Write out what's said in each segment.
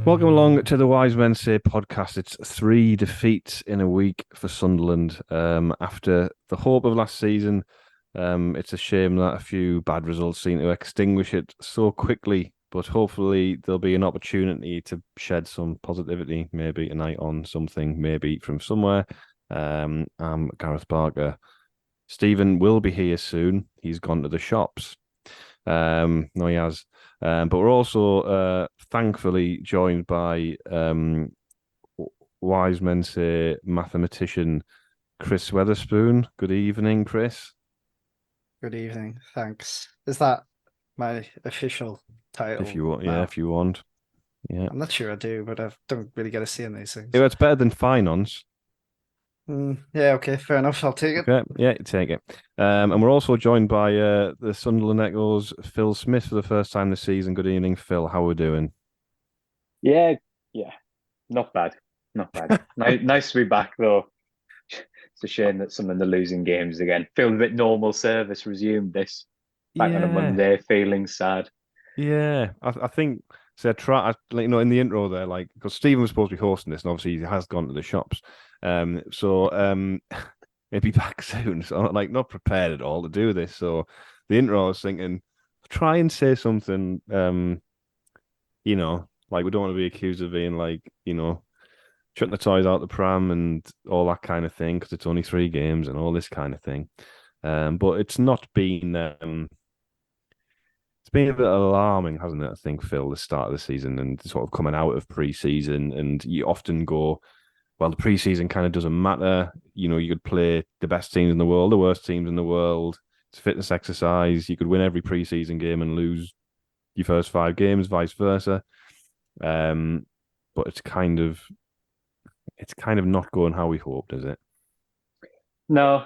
Welcome along to the Wise Men Say podcast. It's 3 defeats in a week for Sunderland. After the hope of last season, it's a shame that a few bad results seem to extinguish it so quickly. But hopefully there'll be an opportunity to shed some positivity, maybe tonight on something, maybe from somewhere. I'm Gareth Barker. Stephen will be here soon. He's gone to the shops. No, he has. But we're also thankfully joined by wise men say mathematician Chris Weatherspoon. Good evening, Chris. Good evening. Thanks. Is that my official If title you want, yeah, now? if you want, yeah. I'm not sure I do, but I don't really get to see in these things. Yeah, it's better than finance. Yeah, okay, fair enough. I'll take it. Okay, yeah, take it. And we're also joined by the Sunderland Echoes, Phil Smith, for the first time this season. Good evening, Phil. How are we doing? Yeah, yeah, not bad, not bad. Nice to be back though. It's a shame that some of the losing games again. Feels a bit normal service resumed this back on a Yeah, Monday, feeling sad. yeah. I think so. In the intro there, like, because Stephen was supposed to be hosting this, and obviously he has gone to the shops. So maybe back soon. So I'm like not prepared at all to do this. So the intro, I was thinking, try and say something. Like we don't want to be accused of being like, chucking the toys out the pram and all that kind of thing because it's only 3 games and all this kind of thing. But it's not been. It's been a bit alarming, hasn't it? I think, Phil, the start of the season and sort of coming out of pre-season, and you often go, well, the pre-season kind of doesn't matter. You could play the best teams in the world, the worst teams in the world. It's a fitness exercise. You could win every pre-season game and lose your first 5 games, vice versa. But it's kind of not going how we hoped, is it? No,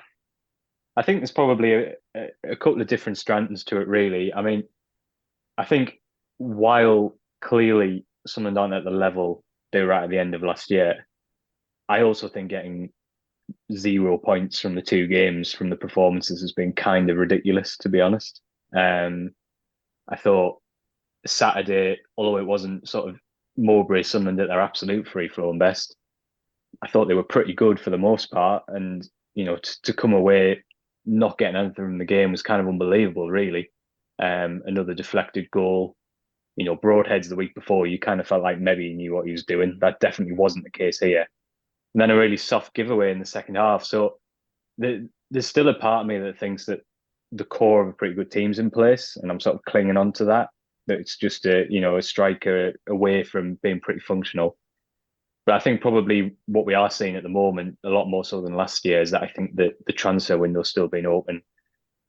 I think there's probably a couple of different strands to it, really. I mean, I think while clearly Sunderland aren't at the level they were at the end of last year, I also think getting 0 points from the 2 games from the performances has been kind of ridiculous, to be honest. Um, I thought Saturday, although it wasn't sort of Mowbray Sunderland at their absolute free flowing best, I thought they were pretty good for the most part. And, to come away not getting anything from the game was kind of unbelievable, really. Another deflected goal, Broadheads the week before, you kind of felt like maybe he knew what he was doing. That definitely wasn't the case here. And then a really soft giveaway in the second half. So there's still a part of me that thinks that the core of a pretty good team's in place, and I'm sort of clinging on to that. That it's just a striker away from being pretty functional. But I think probably what we are seeing at the moment, a lot more so than last year, is that I think that the transfer window still being open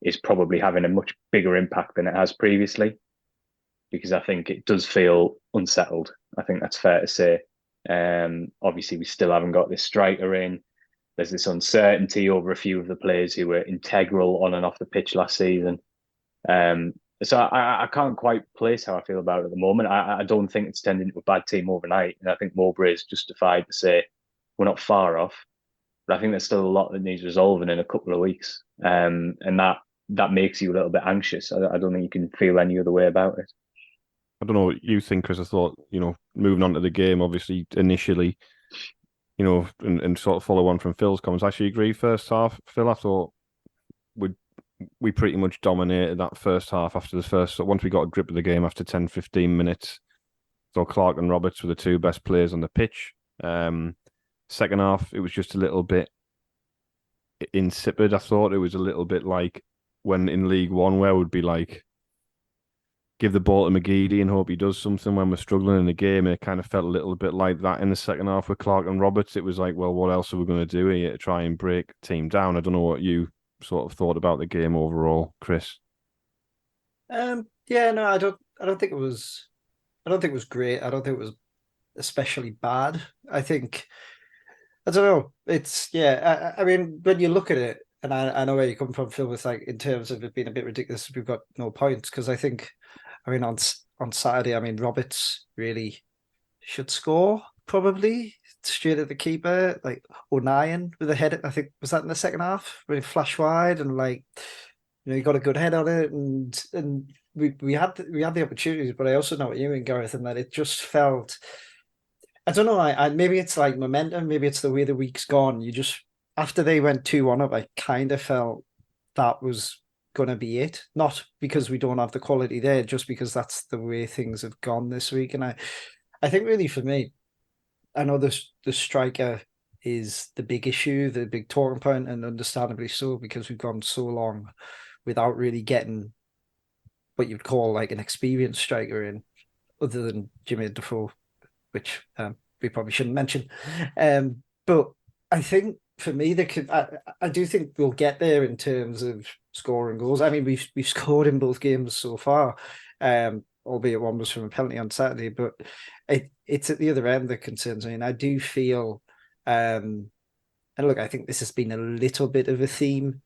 is probably having a much bigger impact than it has previously. Because I think it does feel unsettled. I think that's fair to say. Obviously, we still haven't got this striker in. There's this uncertainty over a few of the players who were integral on and off the pitch last season. Um, so I can't quite place how I feel about it at the moment. I don't think it's turned into a bad team overnight. And I think Mowbray is justified to say we're not far off. But I think there's still a lot that needs resolving in a couple of weeks. And that makes you a little bit anxious. I don't think you can feel any other way about it. I don't know what you think, Chris. I thought, moving on to the game, obviously, initially, and sort of follow on from Phil's comments. I actually agree. First half, Phil, I thought we pretty much dominated that first half after the first. So once we got a grip of the game after 10, 15 minutes, so Clark and Roberts were the 2 best players on the pitch. Second half, it was just a little bit insipid. I thought it was a little bit like when in League One, where it would be like, give the ball to McGeady and hope he does something when we're struggling in the game. And it kind of felt a little bit like that in the second half with Clark and Roberts. It was like, well, what else are we going to do here to try and break the team down? I don't know what you sort of thought about the game overall, Chris. Yeah, no, I don't think it was. I don't think it was great. I don't think it was especially bad. I don't know. It's yeah. I mean, when you look at it, and I know where you come from, Phil, with like in terms of it being a bit ridiculous, we've got no points because I mean, on Saturday, I mean, Roberts really should score probably straight at the keeper, like O'Nien with a head. I think was that in the second half when he flashed wide and like he got a good head on it, and we had the opportunities, but I also know what you mean, Gareth, and that it just felt I don't know. I maybe it's like momentum. Maybe it's the way the week's gone. You just after they went 2-1 up, I kind of felt that was gonna be it. Not because we don't have the quality there, just because that's the way things have gone this week. And I think really for me, I know the striker is the big issue, the big talking point, and understandably so because we've gone so long without really getting what you'd call like an experienced striker in, other than Jimmy Defoe, which we probably shouldn't mention. But I think for me, I do think we'll get there in terms of scoring goals. I mean, we've scored in both games so far, albeit one was from a penalty on Saturday. But it's at the other end that concerns me, and I do feel. And look, I think this has been a little bit of a theme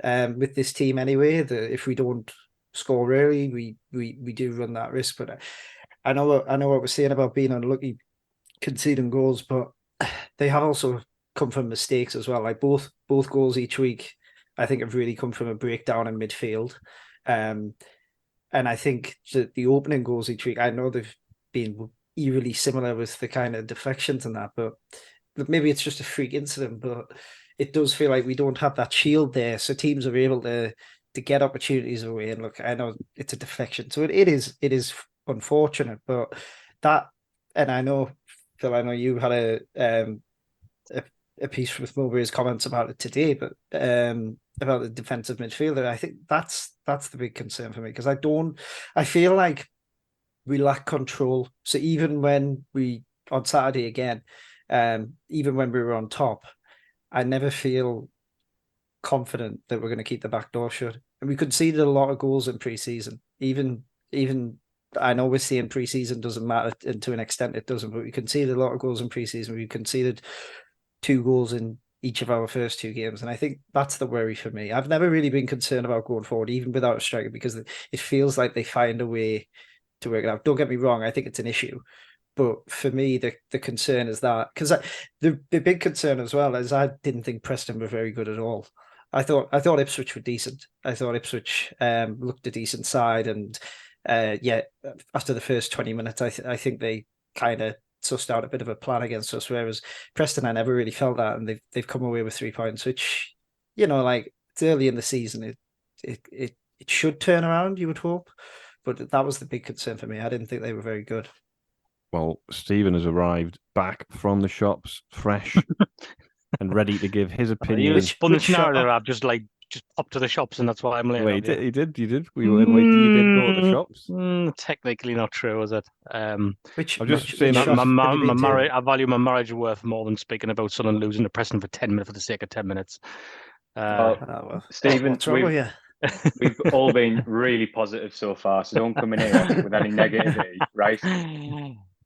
with this team anyway. That if we don't score early, we do run that risk. But I know what we're saying about being unlucky conceding goals, but they have also come from mistakes as well. Like both goals each week, I think have really come from a breakdown in midfield. And I think that the opening goals each week, I know they've been eerily similar with the kind of deflections and that, but maybe it's just a freak incident, but it does feel like we don't have that shield there. So teams are able to get opportunities away. And look, I know it's a deflection, so it is unfortunate, but that, and I know, Phil, I know you had a piece with Mowbray's comments about it today, but about the defensive midfielder, I think that's the big concern for me because I feel like we lack control. So even when we on Saturday again, even when we were on top, I never feel confident that we're going to keep the back door shut. And we conceded a lot of goals in pre-season. Even I know we're saying pre-season doesn't matter, and to an extent it doesn't, but we conceded a lot of goals in pre-season. We conceded 2 goals in each of our first 2 games. And I think that's the worry for me. I've never really been concerned about going forward, even without a striker, because it feels like they find a way to work it out. Don't get me wrong, I think it's an issue. But for me, the concern is that, because the big concern as well is I didn't think Preston were very good at all. I thought Ipswich were decent. I thought Ipswich looked a decent side, and after the first 20 minutes, I think they kind of sussed out a bit of a plan against us. Whereas Preston, I never really felt that, and they've come away with 3 points, which, you know, like it's early in the season, it should turn around. You would hope, but that was the big concern for me. I didn't think they were very good. Well, Stephen has arrived back from the shops, fresh and ready to give his opinion. You spun the scenario. I've just popped to the shops, and that's why I'm late. Wait, he did. We were waiting. You did go to the shops. Technically not true, is it? I'm just saying that my marriage. I value my marriage worth more than speaking about Sunderland losing to Preston for 10 minutes for the sake of 10 minutes. Stephen, we've all been really positive so far, so don't come in here with any negativity, right?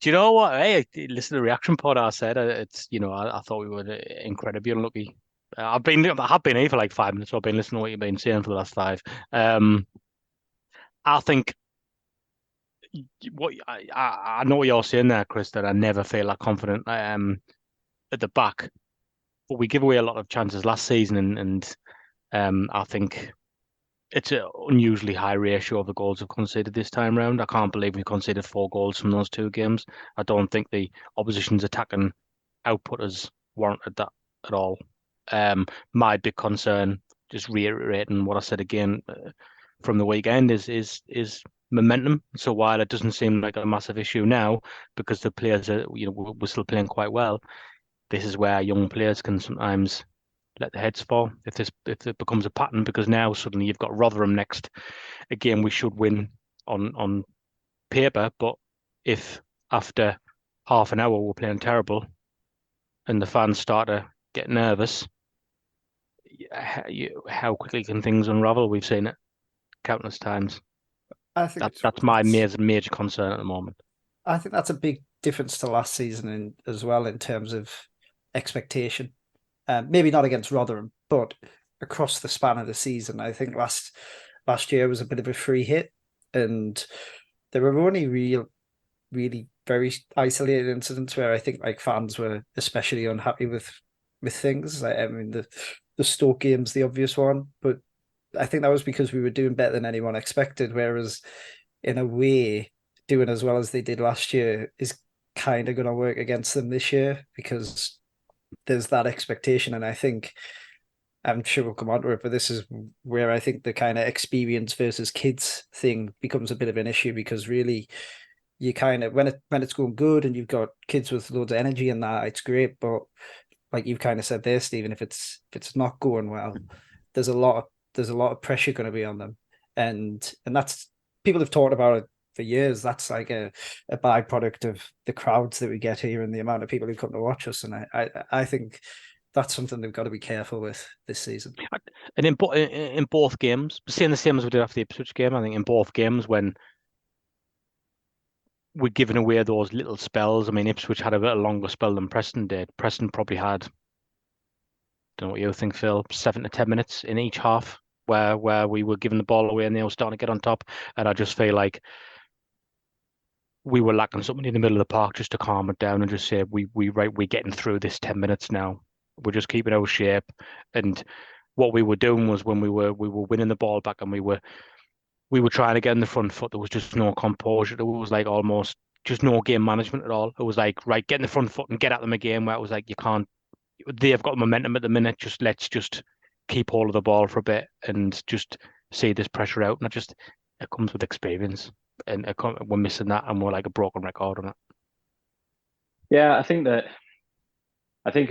Do you know what? Hey, listen to the reaction pod. I said it's, I thought we were incredibly unlucky. I have been here for like 5 minutes. So I've been listening to what you've been saying for the last 5. I think I know what you're saying there, Chris, that I never feel that confident at the back, but we give away a lot of chances last season, and I think it's an unusually high ratio of the goals we've conceded this time round. I can't believe we conceded 4 goals from those 2 games. I don't think the opposition's attacking output has warranted that at all. My big concern, just reiterating what I said again from the weekend, is momentum. So while it doesn't seem like a massive issue now, because the players are, we're still playing quite well, this is where young players can sometimes let the heads fall if it becomes a pattern, because now suddenly you've got Rotherham next, a game we should win on paper, but if after half an hour we're playing terrible and the fans start to get nervous, how quickly can things unravel? We've seen it countless times. I think that's my major concern at the moment. I think that's a big difference to last season as well in terms of expectation. Maybe not against Rotherham, but across the span of the season. I think last year was a bit of a free hit, and there were only really very isolated incidents where I think like fans were especially unhappy with things. I mean, the Stoke game's the obvious one, but I think that was because we were doing better than anyone expected. Whereas, in a way, doing as well as they did last year is kind of going to work against them this year because there's that expectation. And I think, I'm sure we'll come on to it, but this is where I think the kind of experience versus kids thing becomes a bit of an issue, because really you kind of, when it's going good and you've got kids with loads of energy and that, it's great. But like you've kind of said there, Stephen, if it's not going well, there's a lot of pressure going to be on them. And that's, people have talked about it for years. That's like a byproduct of the crowds that we get here and the amount of people who come to watch us. And I think that's something they've got to be careful with this season. And in both games, seeing the same as we did after the Ipswich game, I think in both games when we're giving away those little spells. I mean, Ipswich had a bit longer spell than Preston did. Preston probably had, don't know what you think, Phil, 7 to 10 minutes in each half where we were giving the ball away and they were starting to get on top. And I just feel like we were lacking something in the middle of the park just to calm it down and just say, we're getting through this 10 minutes now. We're just keeping our shape. And what we were doing was when we were winning the ball back and we were trying to get in the front foot, there was just no composure. There was like almost just no game management at all. It was like, right, get in the front foot and get at them again, where it was like, you can't, they've got momentum at the minute, let's just keep hold of the ball for a bit and just see this pressure out. And it comes with experience. And we're missing that and we're like a broken record on it. Yeah, I think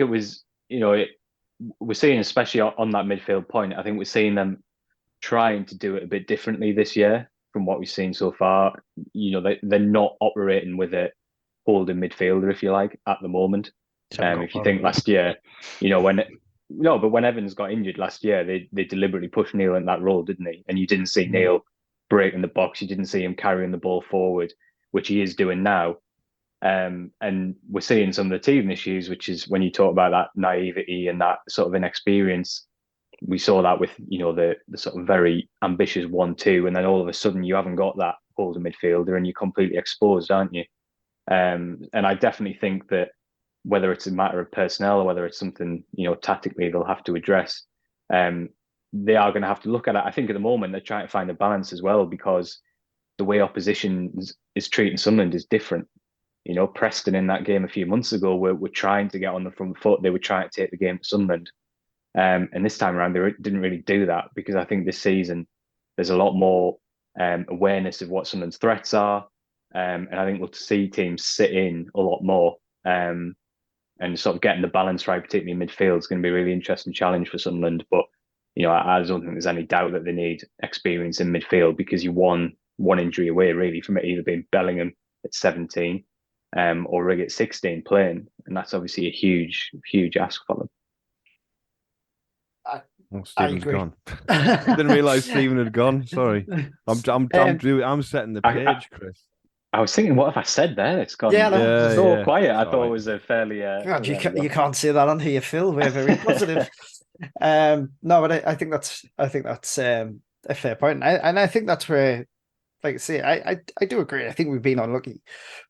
it was, we're seeing, especially on that midfield point, I think we're seeing them trying to do it a bit differently this year from what we've seen so far. They're not operating with a holding midfielder, if you like, at the moment. If you think last year, when Evans got injured last year, they deliberately pushed Neil in that role, didn't they? And you didn't see Neil breaking the box. You didn't see him carrying the ball forward, which he is doing now. And we're seeing some of the teething issues, which is when you talk about that naivety and that sort of inexperience. We saw that with, the sort of very ambitious 1-2, and then all of a sudden you haven't got that holding midfielder and you're completely exposed, aren't you? And I definitely think that whether it's a matter of personnel or whether it's something, tactically they'll have to address, they are going to have to look at it. I think at the moment they're trying to find a balance as well, because the way opposition is treating Sunderland is different. Preston in that game a few months ago were trying to get on the front foot. They were trying to take the game to Sunderland. And this time around, they didn't really do that, because I think this season there's a lot more awareness of what Sunderland's threats are. And I think we'll see teams sit in a lot more, and sort of getting the balance right, particularly in midfield, is going to be a really interesting challenge for Sunderland. But, I don't think there's any doubt that they need experience in midfield, because you one injury away really from it either being Bellingham at 17 or Rigg at 16 playing. And that's obviously a huge, huge ask for them. Stephen's gone. Didn't realise Stephen had gone. Sorry, I'm setting the page, Chris. I was thinking, what have I said there? It's gone so quiet. Sorry. I thought it was a fairly. God, you can't say that on here, Phil. We're very positive. No, but I think that's a fair point, and I think that's where, like I say, I do agree. I think we've been unlucky,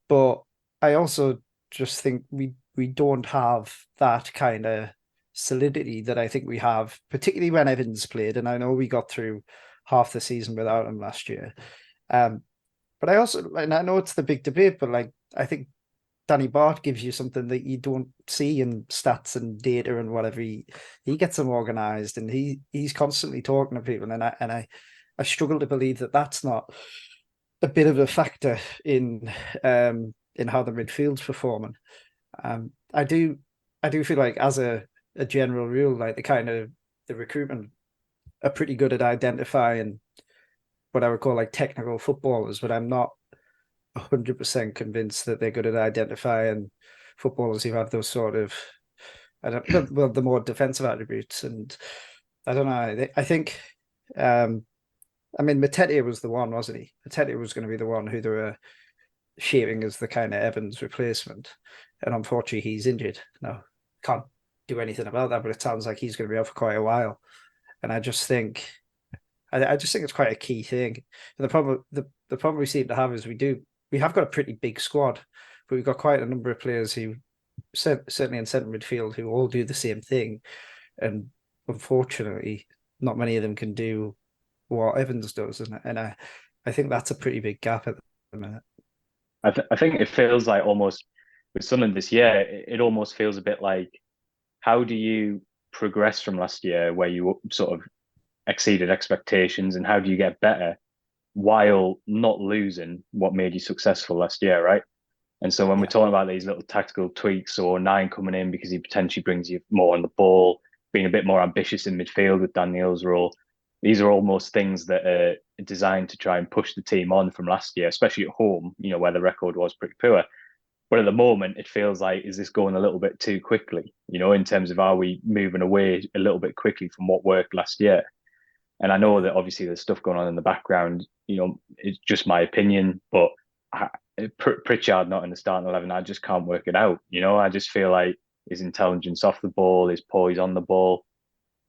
but I also just think we don't have that kind of solidity that I think we have, particularly when Evans played. And I know we got through half the season without him last year. But I also, and I know it's the big debate, but like, I think Danny Bart gives you something that you don't see in stats and data and whatever. He gets them organised, and he's constantly talking to people. And I struggle to believe that that's not a bit of a factor in how the midfield's performing. I do feel like, as a general rule, like the recruitment are pretty good at identifying what I would call like technical footballers, but I'm not 100% convinced that they're good at identifying footballers who have those sort of, the more defensive attributes. And I don't know. I think, Matete was the one, wasn't he? Matete was going to be the one who they were shaping as the kind of Evans replacement, and unfortunately he's injured. No, can't do anything about that, but it sounds like he's going to be out for quite a while. And I just think it's quite a key thing. And the problem we seem to have is we have got a pretty big squad, but we've got quite a number of players who, certainly in centre midfield, who all do the same thing. And unfortunately, not many of them can do what Evans does. And I think that's a pretty big gap at the minute. I think it feels like almost with Sunderland this year, it almost feels a bit like, how do you progress from last year where you sort of exceeded expectations, and how do you get better while not losing what made you successful last year, right? And so when we're talking about these little tactical tweaks, or Nine coming in because he potentially brings you more on the ball, being a bit more ambitious in midfield with Daniel's role, these are almost things that are designed to try and push the team on from last year, especially at home, where the record was pretty poor. But at the moment, it feels like, is this going a little bit too quickly, in terms of, are we moving away a little bit quickly from what worked last year? And I know that obviously there's stuff going on in the background, it's just my opinion, but Pritchard not in the starting 11, I just can't work it out. I just feel like his intelligence off the ball, his poise on the ball.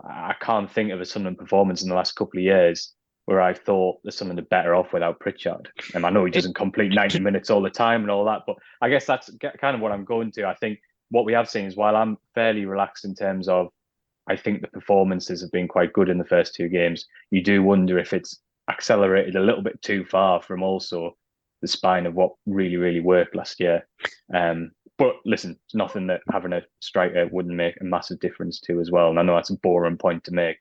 I can't think of a Sunderland performance in the last couple of years where I thought there's something better off without Pritchard. And I know he doesn't complete 90 minutes all the time and all that, but I guess that's kind of what I'm going to. I think what we have seen is, while I'm fairly relaxed in terms of, I think the performances have been quite good in the first two games, you do wonder if it's accelerated a little bit too far from also the spine of what really, really worked last year. But listen, it's nothing that having a striker wouldn't make a massive difference to as well. And I know that's a boring point to make,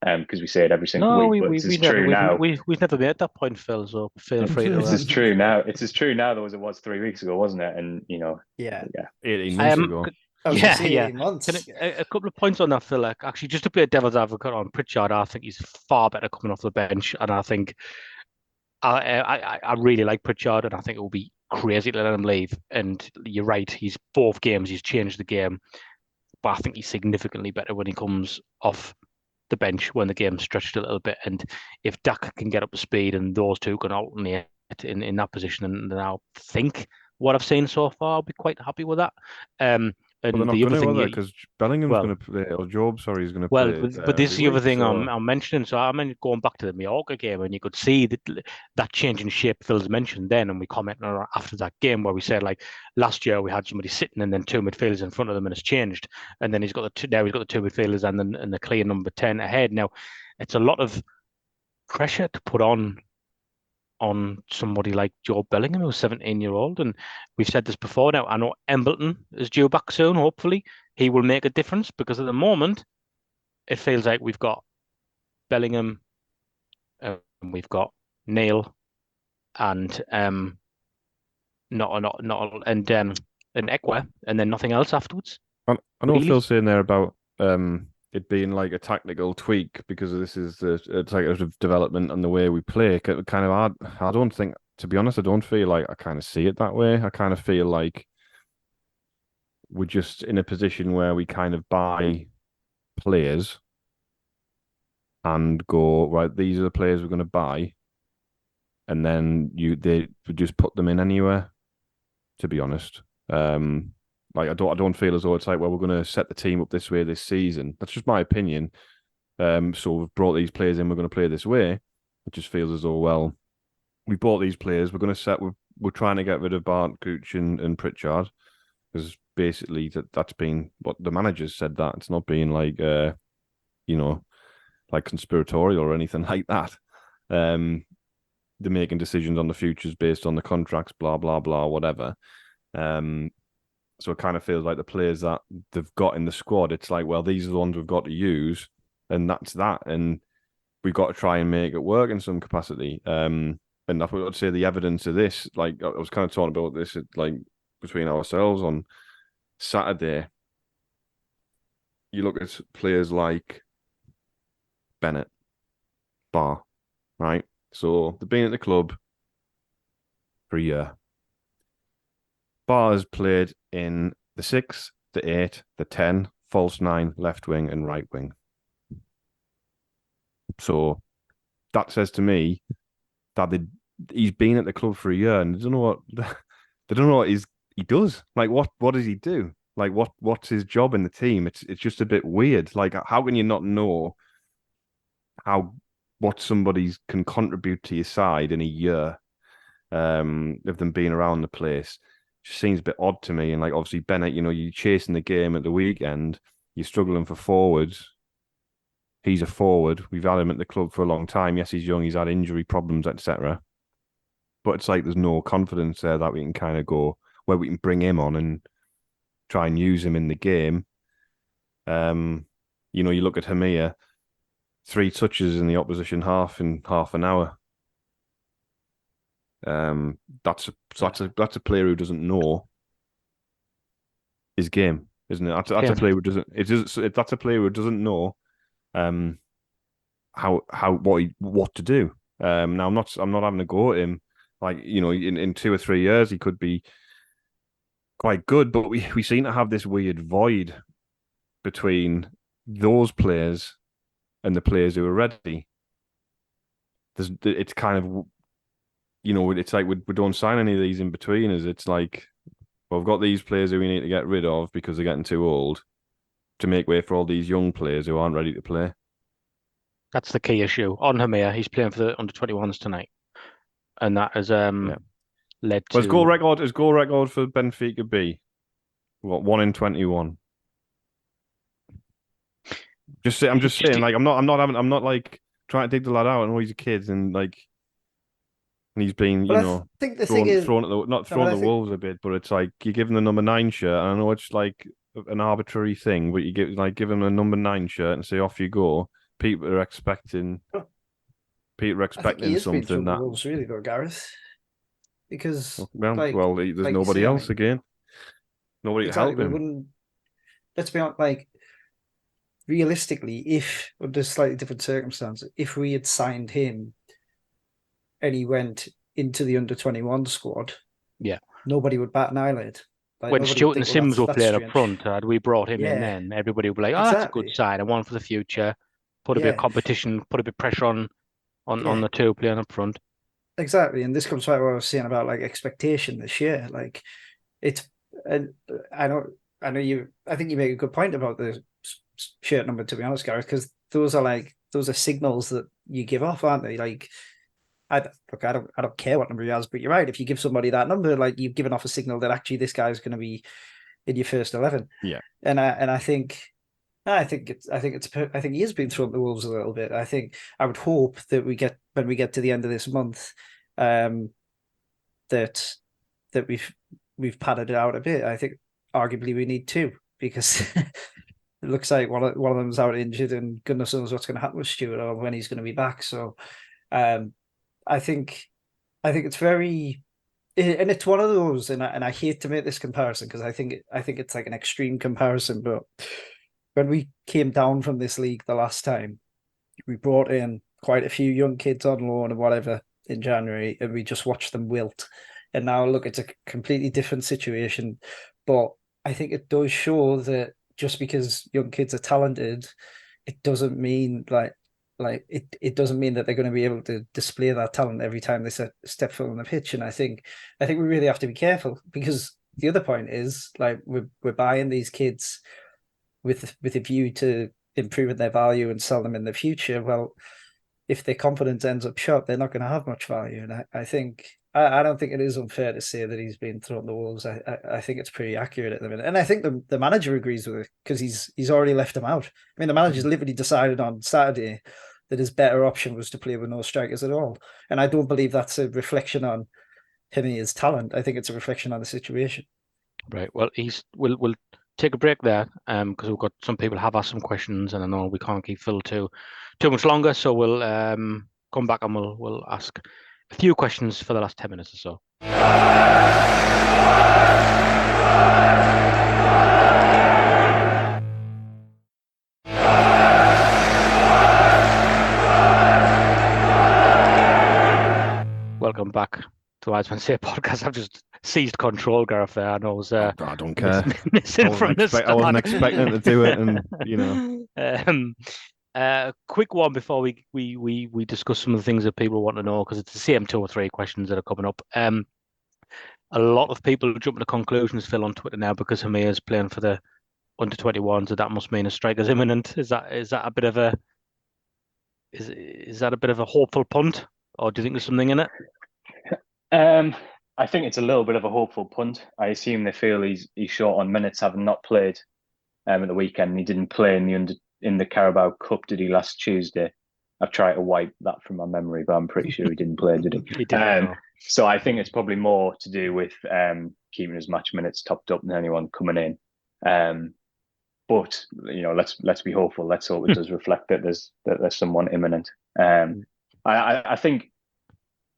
because we say it every single week, but it's true now. We've never made that point, Phil, so feel free to... It's true now. It's as true now as it was 3 weeks ago, wasn't it? And, 18 months ago. Yeah. Months. A couple of points on that, Phil. Actually, just to play devil's advocate on Pritchard, I think he's far better coming off the bench, and I think I really like Pritchard, and I think it will be crazy to let him leave. And you're right, he's both games, he's changed the game, but I think he's significantly better when he comes off the bench, when the game's stretched a little bit. And if Dak can get up to speed and those two can alternate in that position, then I think what I've seen so far, I'll be quite happy with that. And they're not the other thing, because Bellingham's going to play, or Job, sorry, is going to well, play. but this is the other thing I'm mentioning. So I mean, going back to the Mallorca game, and you could see that change in shape Phil's mentioned then, and we commented on it after that game where we said, like, last year we had somebody sitting and then two midfielders in front of them, and it's changed. And then he's got the two midfielders and the clear number 10 ahead. Now, it's a lot of pressure to put on somebody like Joe Bellingham, who's 17-year-old. And we've said this before now. I know Embleton is due back soon. Hopefully he will make a difference, because at the moment it feels like we've got Bellingham, we've got Neil, and Ekwa, and then nothing else afterwards. I know what Phil's saying there about it being like a tactical tweak, because this is a type of development and the way we play. Kind of, I don't think, to be honest, I don't feel like I kind of see it that way. I kind of feel like we're just in a position where we kind of buy players and go, right, these are the players we're going to buy, and then they would just put them in anywhere, to be honest. Like, I don't feel as though it's like, well, we're going to set the team up this way this season. That's just my opinion. So we've brought these players in, we're going to play this way. It just feels as though, well, we bought these players, we're going to we're trying to get rid of Bartkouch and Pritchard, because basically that's been what the managers said. That it's not being like like conspiratorial or anything like that. They're making decisions on the futures based on the contracts, blah blah blah, whatever. So it kind of feels like the players that they've got in the squad, it's like, well, these are the ones we've got to use, and that's that, and we've got to try and make it work in some capacity. And I would say the evidence of this, like, I was kind of talking about this, like, between ourselves on Saturday. You look at players like Bennett, Barr, right? So they've been at the club for a year. Barr has played in the 6, the 8, the 10, false 9, left wing, and right wing. So that says to me that he's been at the club for a year, and they don't know what he does. Like, what does he do? Like, what's his job in the team? It's just a bit weird. Like, how can you not know what somebody can contribute to your side in a year of them being around the place? Just seems a bit odd to me. And, like, obviously Bennett, you're chasing the game at the weekend, you're struggling for forwards. He's a forward. We've had him at the club for a long time. Yes, he's young, he's had injury problems, etc. But it's like there's no confidence there that we can kind of go, where we can bring him on and try and use him in the game. You know, you look at Hamia, 3 touches in the opposition half in half an hour. That's a player who doesn't know his game, isn't it? That's a player who doesn't. That's a player who doesn't know what to do. Now I'm not having a go at him. Like, you know, in 2 or 3 years he could be quite good, but we seem to have this weird void between those players and the players who are ready. It's kind of, you know, it's like we don't sign any of these in betweeners. It's like, well, we've got these players who we need to get rid of because they're getting too old to make way for all these young players who aren't ready to play. That's the key issue. On Hamia, he's playing for the under-21s tonight, and that has led to his goal record for Benfica B. What, 1 in 21? I'm just saying, like, I'm not like trying to dig the lad out. I know he's a kid and he's been, you know, I think the thing is thrown at the wolves a bit, but it's like you give him the number 9 shirt, and I know it's like an arbitrary thing, but you give him a number 9 shirt and say off you go. People are expecting something that that wolves really though, Gareth, because there's nobody else again. Nobody to help him. Let's be honest, like, realistically, if under slightly different circumstances, if we had signed him and he went into the under-21 squad, nobody would bat an eyelid. Like, when Stuart and Sims were playing up front, had we brought him in, then everybody would be like, "Oh, that's a good sign. I want for the future. Put a bit of competition, put a bit of pressure on the 2 playing up front." Exactly, and this comes back to what I was saying about like expectation this year. Like, it's, and I think you make a good point about the shirt number, to be honest, Gareth, because those are signals that you give off, aren't they? Like, I don't care what number he has, but you're right. If you give somebody that number, like, you've given off a signal that actually this guy's going to be in your first 11. Yeah, and I think he has been thrown to the wolves a little bit. I would hope that when we get to the end of this month, that we've padded it out a bit. I think arguably we need 2, because it looks like one of them's out injured, and goodness knows what's going to happen with Stuart or when he's going to be back. So, I think it's very, and it's one of those, and I hate to make this comparison because I think it's like an extreme comparison, but when we came down from this league the last time, we brought in quite a few young kids on loan and whatever in January, and we just watched them wilt. And now look, it's a completely different situation, but I think it does show that just because young kids are talented, it doesn't mean it doesn't mean that they're going to be able to display that talent every time they step foot on the pitch. And I think we really have to be careful, because the other point is, like, we're buying these kids with a view to improving their value and sell them in the future. Well, if their confidence ends up shot, they're not going to have much value. And I don't think it is unfair to say that he's been thrown to the wolves. I think it's pretty accurate at the minute. And I think the manager agrees with it, because he's already left him out. I mean, the manager's literally decided on Saturday that his better option was to play with no strikers at all. And I don't believe that's a reflection on him and his talent. I think it's a reflection on the situation. Right. Well, we'll take a break there, because we've got some people have asked some questions, and I know we can't keep Phil too much longer. So we'll come back and we'll ask a few questions for the last 10 minutes or so. Welcome back to the Wise Men Say podcast. I've just seized control, Gareth, there. I know I was I don't care. I wasn't expecting to do it, and you know. Quick one before we discuss some of the things that people want to know, because it's the same 2 or 3 questions that are coming up. A lot of people are jumping to conclusions, Phil, on Twitter now, because Hamir is playing for the under-21s, so that must mean a striker's imminent. Is that a bit of a is that a bit of a hopeful punt, or do you think there's something in it? I think it's a little bit of a hopeful punt. I assume they feel he's short on minutes, having not played at the weekend. He didn't play in the Carabao Cup, did he, last Tuesday? I've tried to wipe that from my memory, but I'm pretty sure he didn't play, did he? He didn't know. So I think it's probably more to do with keeping his match minutes topped up than anyone coming in. But let's be hopeful. Let's hope it does reflect that there's someone imminent. I think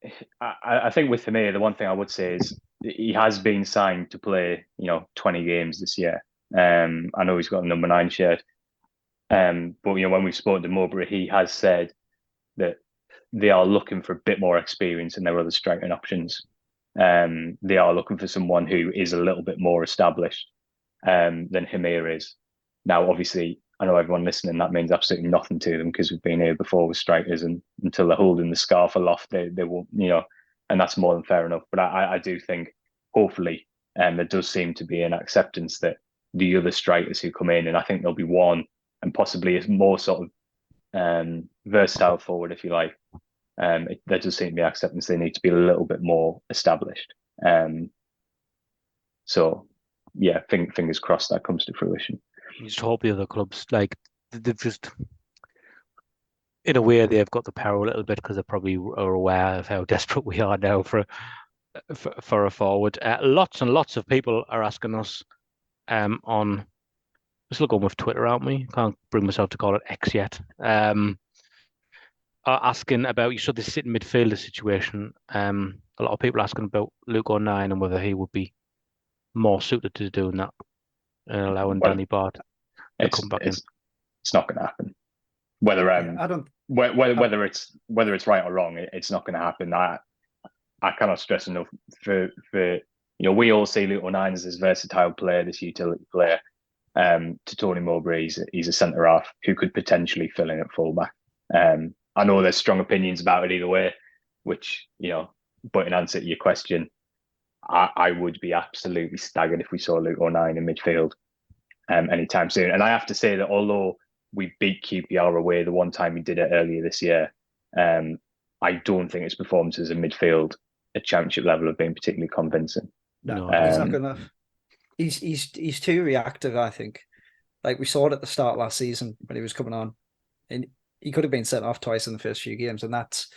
with Hamir, the one thing I would say is he has been signed to play 20 games this year. I know he's got a number 9 shirt. But when we've spoken to Mowbray, he has said that they are looking for a bit more experience in their other striking options. They are looking for someone who is a little bit more established than Hamir is. Now, obviously, I know everyone listening, that means absolutely nothing to them because we've been here before with strikers, and until they're holding the scarf aloft, they won't, and that's more than fair enough. But I do think, hopefully, there does seem to be an acceptance that the other strikers who come in, and I think there'll be one, and possibly a more sort of versatile forward, if you like. There does seem to be acceptance they need to be a little bit more established. So, yeah, fingers crossed that comes to fruition. You just hope the other clubs, like, they've just, in a way, they've got the power a little bit because they probably are aware of how desperate we are now for a forward. Lots and lots of people are asking us on, we're still going with Twitter, aren't we? Can't bring myself to call it X yet. Are asking about the sitting midfielder situation. A lot of people asking about Luke O'Nien and whether he would be more suited to doing that and allowing Danny Bard to come back in. It's not going to happen. Whether I don't. whether it's right or wrong, it's not going to happen. I cannot stress enough for we all see Luke O'Nien as this versatile player, this utility player. To Tony Mowbray, he's a centre half who could potentially fill in at fullback. I know there's strong opinions about it either way, which but in answer to your question, I would be absolutely staggered if we saw Luke O'Nien in midfield anytime soon. And I have to say that although we beat QPR away the one time we did it earlier this year, I don't think his performances in midfield at championship level have been particularly convincing. No, he's not gonna. He's too reactive, I think. Like we saw it at the start last season when he was coming on, and he could have been sent off twice in the first few games, and that's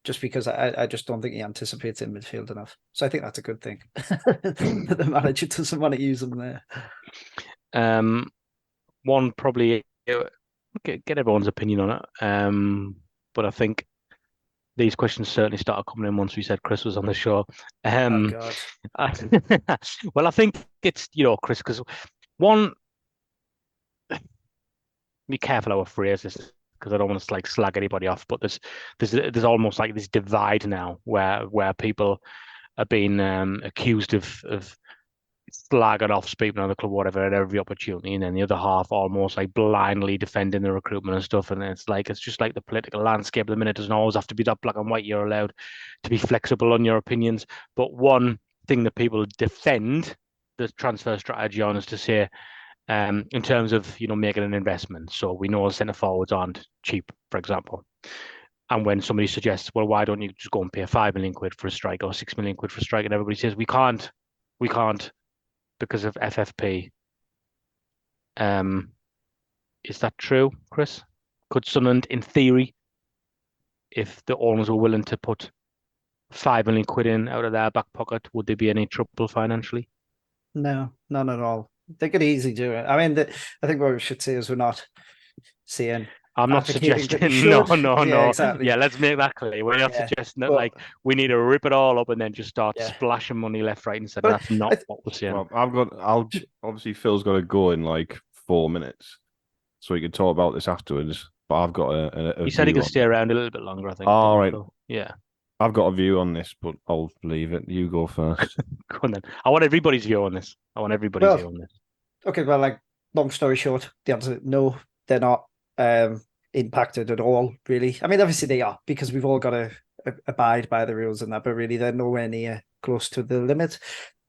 just because I just don't think he anticipates in midfield enough. So I think that's a good thing that the manager doesn't want to use him there. One probably get everyone's opinion on it. But I think these questions certainly started coming in once we said Chris was on the show. Oh God. Well, I think it's Chris, because one, be careful how I phrase this because I don't want to slag anybody off, but there's almost like this divide now where people are being accused of slagging off speaking on the club, whatever, at every opportunity, and then the other half almost like blindly defending the recruitment and stuff. And it's just like the political landscape at the minute doesn't always have to be that black and white. You're allowed to be flexible on your opinions. But one thing that people defend the transfer strategy on is to say, in terms of making an investment. So we know centre forwards aren't cheap, for example. And when somebody suggests, well, why don't you just go and pay £5 million for a strike or £6 million for a strike, and everybody says we can't because of FFP. Is that true, Chris? Could Sunderland, in theory, if the owners were willing to put £5 million in out of their back pocket, would there be any trouble financially? No, none at all. They could easily do it. I mean, I think what we should say is we're not saying. I'm not suggesting. No. Exactly. Yeah, let's make that clear. We're not suggesting that we need to rip it all up and then just start splashing money left, right, and centre. That's not what we're saying. Well, obviously Phil's got to go in 4 minutes, so we can talk about this afterwards. But I've got a he said he could stay around a little bit longer, I think. All right. So, yeah. I've got a view on this, but I'll leave it. You go first. Go on then. I want everybody's view on this. Okay, well, long story short, the answer is no, they're not impacted at all, really. I mean, obviously they are, because we've all got to abide by the rules and that, but really they're nowhere near close to the limit.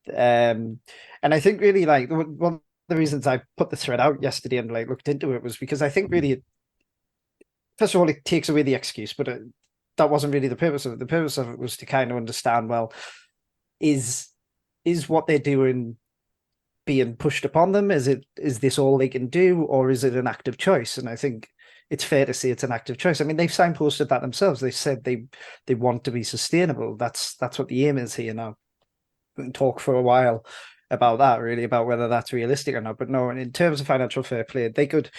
And I think really, one of the reasons I put the thread out yesterday and looked into it was because I think really, first of all, it takes away the excuse, but that wasn't really the purpose of it. The purpose of it was to kind of understand, well, is what they're doing being pushed upon them? Is this all they can do, or is it an active choice? And I think it's fair to say it's an active choice. I mean, they've signposted that themselves. They said they want to be sustainable. That's what the aim is here now. We can talk for a while about that, really, about whether that's realistic or not. But no, in terms of financial fair play, they could.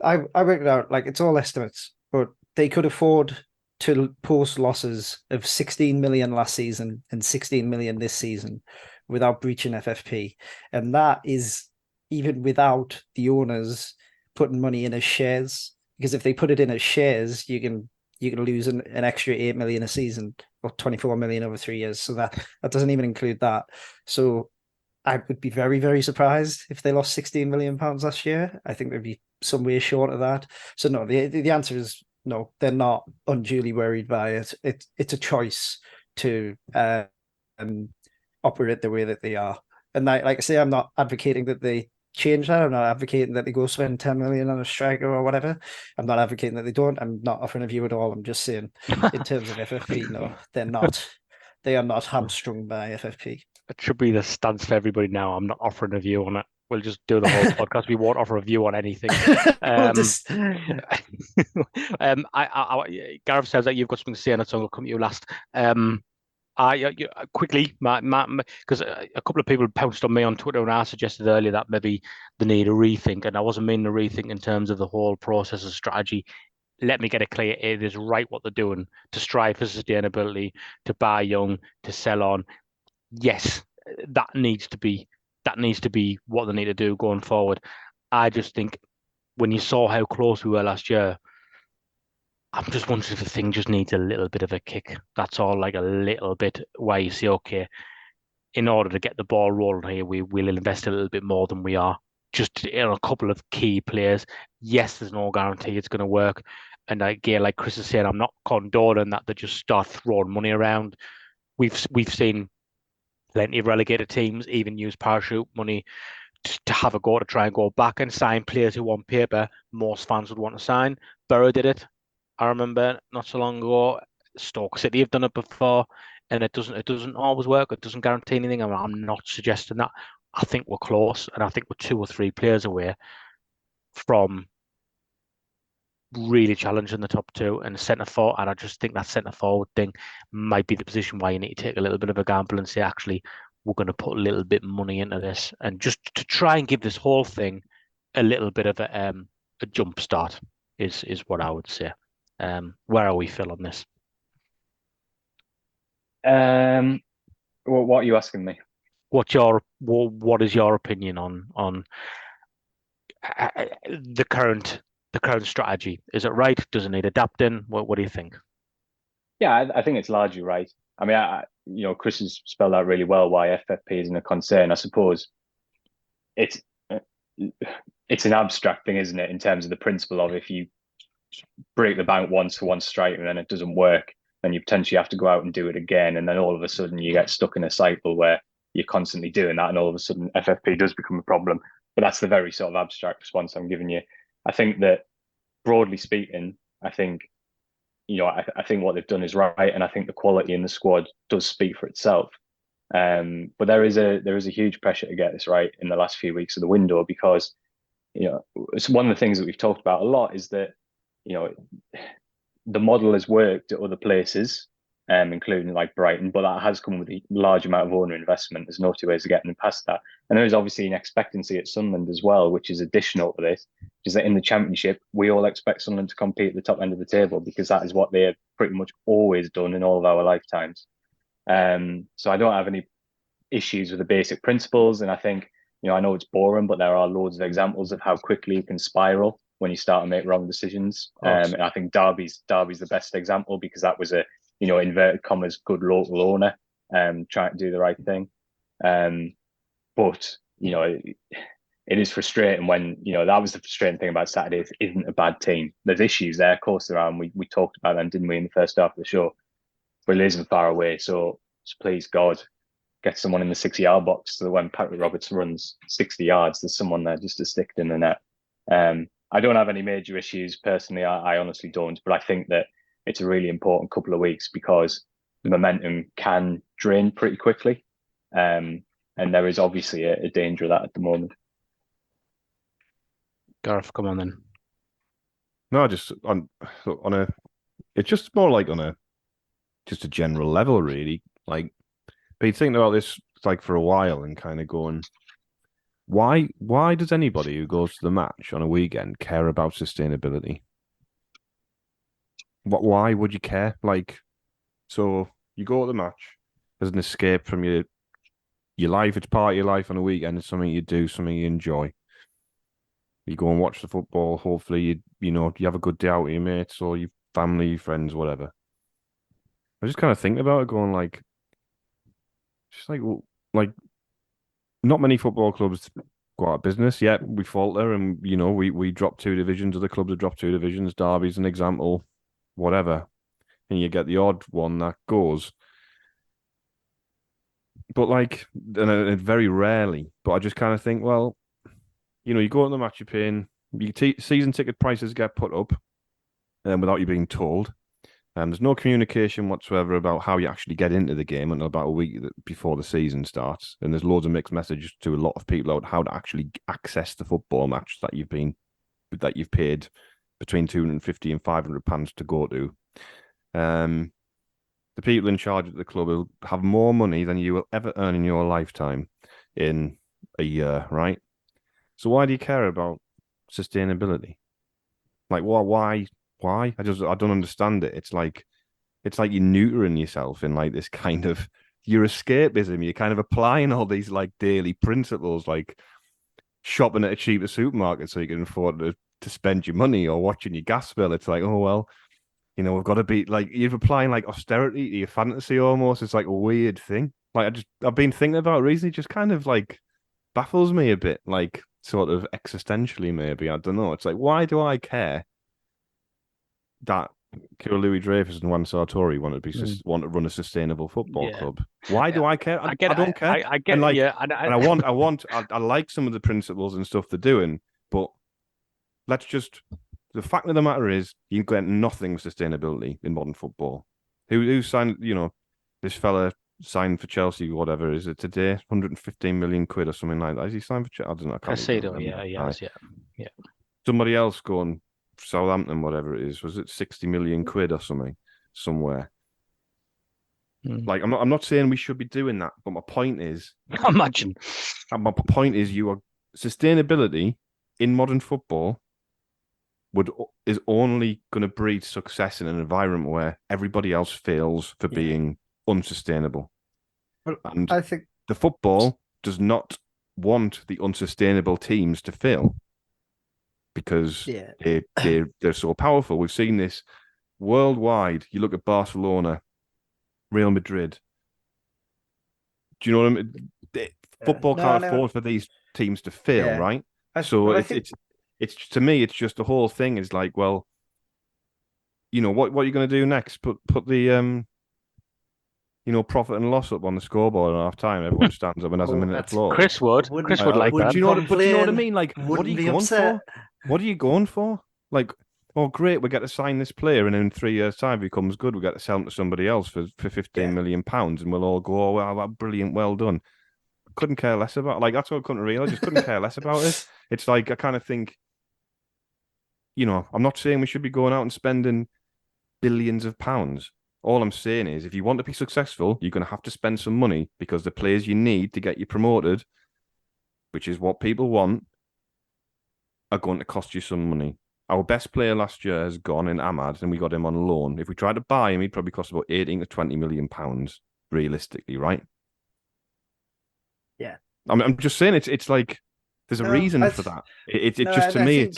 I worked it out, like, it's all estimates, but they could afford to post losses of 16 million last season and 16 million this season without breaching FFP, and that is even without the owners putting money in as shares. Because if they put it in as shares, you can lose an extra 8 million a season or 24 million over 3 years. So that doesn't even include that. So I would be very, very surprised if they lost 16 million pounds last year. I think they'd be some way short of that. So no, the answer is no. They're not unduly worried by it. It's a choice to operate the way that they are. And like I say, I'm not advocating that they change that. I'm not advocating that they go spend 10 million on a striker or whatever. I'm not advocating that they don't. I'm not offering a view at all. I'm just saying, in terms of FFP, no, they're not. They are not hamstrung by FFP. It should be the stance for everybody now. I'm not offering a view on it. We'll just do the whole podcast. We won't offer a view on anything. Gareth says that you've got something to say, and so I'll come to you last. Quickly, because a couple of people pounced on me on Twitter, and I suggested earlier that maybe they need a rethink, and I wasn't meaning a rethink in terms of the whole process of strategy. Let me get it clear: it is right what they're doing to strive for sustainability, to buy young, to sell on. Yes, that needs to be what they need to do going forward. I just think when you saw how close we were last year, I'm just wondering if the thing just needs a little bit of a kick. That's all, like a little bit where you say, okay, in order to get the ball rolling here, we'll invest a little bit more than we are. Just in a couple of key players. Yes, there's no guarantee it's going to work. And again, like Chris is saying, I'm not condoning that they just start throwing money around. We've seen plenty of relegated teams even use parachute money to have a go to try and go back and sign players who on paper most fans would want to sign. Borough did it. I remember not so long ago. Stoke City have done it before, and it doesn't always work. It doesn't guarantee anything. I'm not suggesting that. I think we're close, and I think we're 2 or 3 players away from really challenging the top 2 and centre forward. And I just think that centre forward thing might be the position where you need to take a little bit of a gamble and say, actually, we're going to put a little bit of money into this, and just to try and give this whole thing a little bit of a jump start is what I would say. Where are we, Phil, on this? Well, what are you asking me? What is your opinion on the current strategy? Is it right? Does it need adapting? What do you think? Yeah, I think it's largely right. I mean, Chris has spelled out really well why FFP isn't a concern. I suppose it's an abstract thing, isn't it, in terms of the principle of if you break the bank once for one strike and then it doesn't work, then you potentially have to go out and do it again, and then all of a sudden you get stuck in a cycle where you're constantly doing that, and all of a sudden FFP does become a problem. But that's the very sort of abstract response I'm giving you. I think that, broadly speaking, I think what they've done is right, and I think the quality in the squad does speak for itself. But there is a huge pressure to get this right in the last few weeks of the window, because it's one of the things that we've talked about a lot is that the model has worked at other places, including like Brighton, but that has come with a large amount of owner investment. There's no 2 ways of getting past that. And there is obviously an expectancy at Sunderland as well, which is additional to this, which is that in the Championship, we all expect Sunderland to compete at the top end of the table, because that is what they have pretty much always done in all of our lifetimes. So I don't have any issues with the basic principles. And I think, I know it's boring, but there are loads of examples of how quickly you can spiral when you start to make wrong decisions. And I think Derby's the best example, because that was a, inverted commas, good local owner trying to do the right thing. But, it is frustrating when, that was the frustrating thing about Saturday. It isn't a bad team. There's issues there, of course there are, and we talked about them, didn't we, in the first half of the show? But it isn't far away. So please, God, get someone in the 60-yard box so that when Patrick Roberts runs 60 yards, there's someone there just to stick it in the net. I don't have any major issues personally. I honestly don't. But I think that it's a really important couple of weeks, because the momentum can drain pretty quickly. And there is obviously a danger of that at the moment. Gareth, come on then. No, just on a. It's just more like on a just a general level, really. Like, been thinking about this like for a while and kind of going, why does anybody who goes to the match on a weekend care about sustainability? Why would you care? Like, so you go to the match as an escape from your life. It's part of your life on a weekend. It's something you do, something you enjoy. You go and watch the football. Hopefully, you have a good day out with your mates or your family, friends, whatever. I was just kind of thinking about it, going like, just like not many football clubs go out of business. Yet we falter, and we drop two divisions. Other clubs have dropped two divisions. Derby's an example, whatever, and you get the odd one that goes. But and very rarely. But I just kind of think, well, you go to the match, you're paying, season ticket prices get put up, without you being told. There's no communication whatsoever about how you actually get into the game until about a week before the season starts. And there's loads of mixed messages to a lot of people about how to actually access the football match that you've paid between £250 and £500 to go to. The people in charge of the club will have more money than you will ever earn in your lifetime in a year, right? So why do you care about sustainability? Like, why? I don't understand it. It's like you're neutering yourself in like this kind of your escapism. You're kind of applying all these like daily principles, like shopping at a cheaper supermarket so you can afford to spend your money, or watching your gas bill. It's like, oh well, we've got to be like, you're applying like austerity to your fantasy almost. It's like a weird thing. Like I've been thinking about it recently, just kind of like baffles me a bit, like sort of existentially maybe. I don't know. It's like, why do I care that Kira Louis Dreyfus and Juan Sartori want to run a sustainable football club? Why do I care? I don't care. I get, and like, yeah, and I like some of the principles and stuff they're doing, but the fact of the matter is, you get nothing with sustainability in modern football. Who signed? This fella signed for Chelsea. Whatever is it today? 115 million quid or something like that. Is he signed for Chelsea? I don't know. I can't Caicedo, yeah. Somebody else going Southampton, whatever it is, was it 60 million quid or something somewhere? Like, I'm not saying we should be doing that, but my point is, imagine. My point is, sustainability in modern football is only going to breed success in an environment where everybody else fails for being unsustainable. Well, and I think the football does not want the unsustainable teams to fail, because they're so powerful. We've seen this worldwide. You look at Barcelona, Real Madrid. Do you know what I mean? Football can't afford for these teams to fail, right? It's to me, it's just the whole thing is like, well, what are you going to do next? Put the profit and loss up on the scoreboard at half time. Everyone stands up and has a minute of applause. Chris would like that. Do you know what I mean? Like, what are you going for? What are you going for? Like, oh, great, we get to sign this player, and in 3 years' time, if he becomes good, we get to sell him to somebody else for £15 million, and we'll all go, oh, wow, brilliant, well done. Couldn't care less about, like, that's what I couldn't realize. Just couldn't care less about it. It's like, I kind of think, I'm not saying we should be going out and spending billions of pounds. All I'm saying is, if you want to be successful, you're going to have to spend some money, because the players you need to get you promoted, which is what people want, are going to cost you some money. Our best player last year has gone in Ahmad, and we got him on loan. If we tried to buy him, he'd probably cost about 18 to 20 million pounds, realistically, right? Yeah. I'm just saying, it's like there's a reason for that. To me,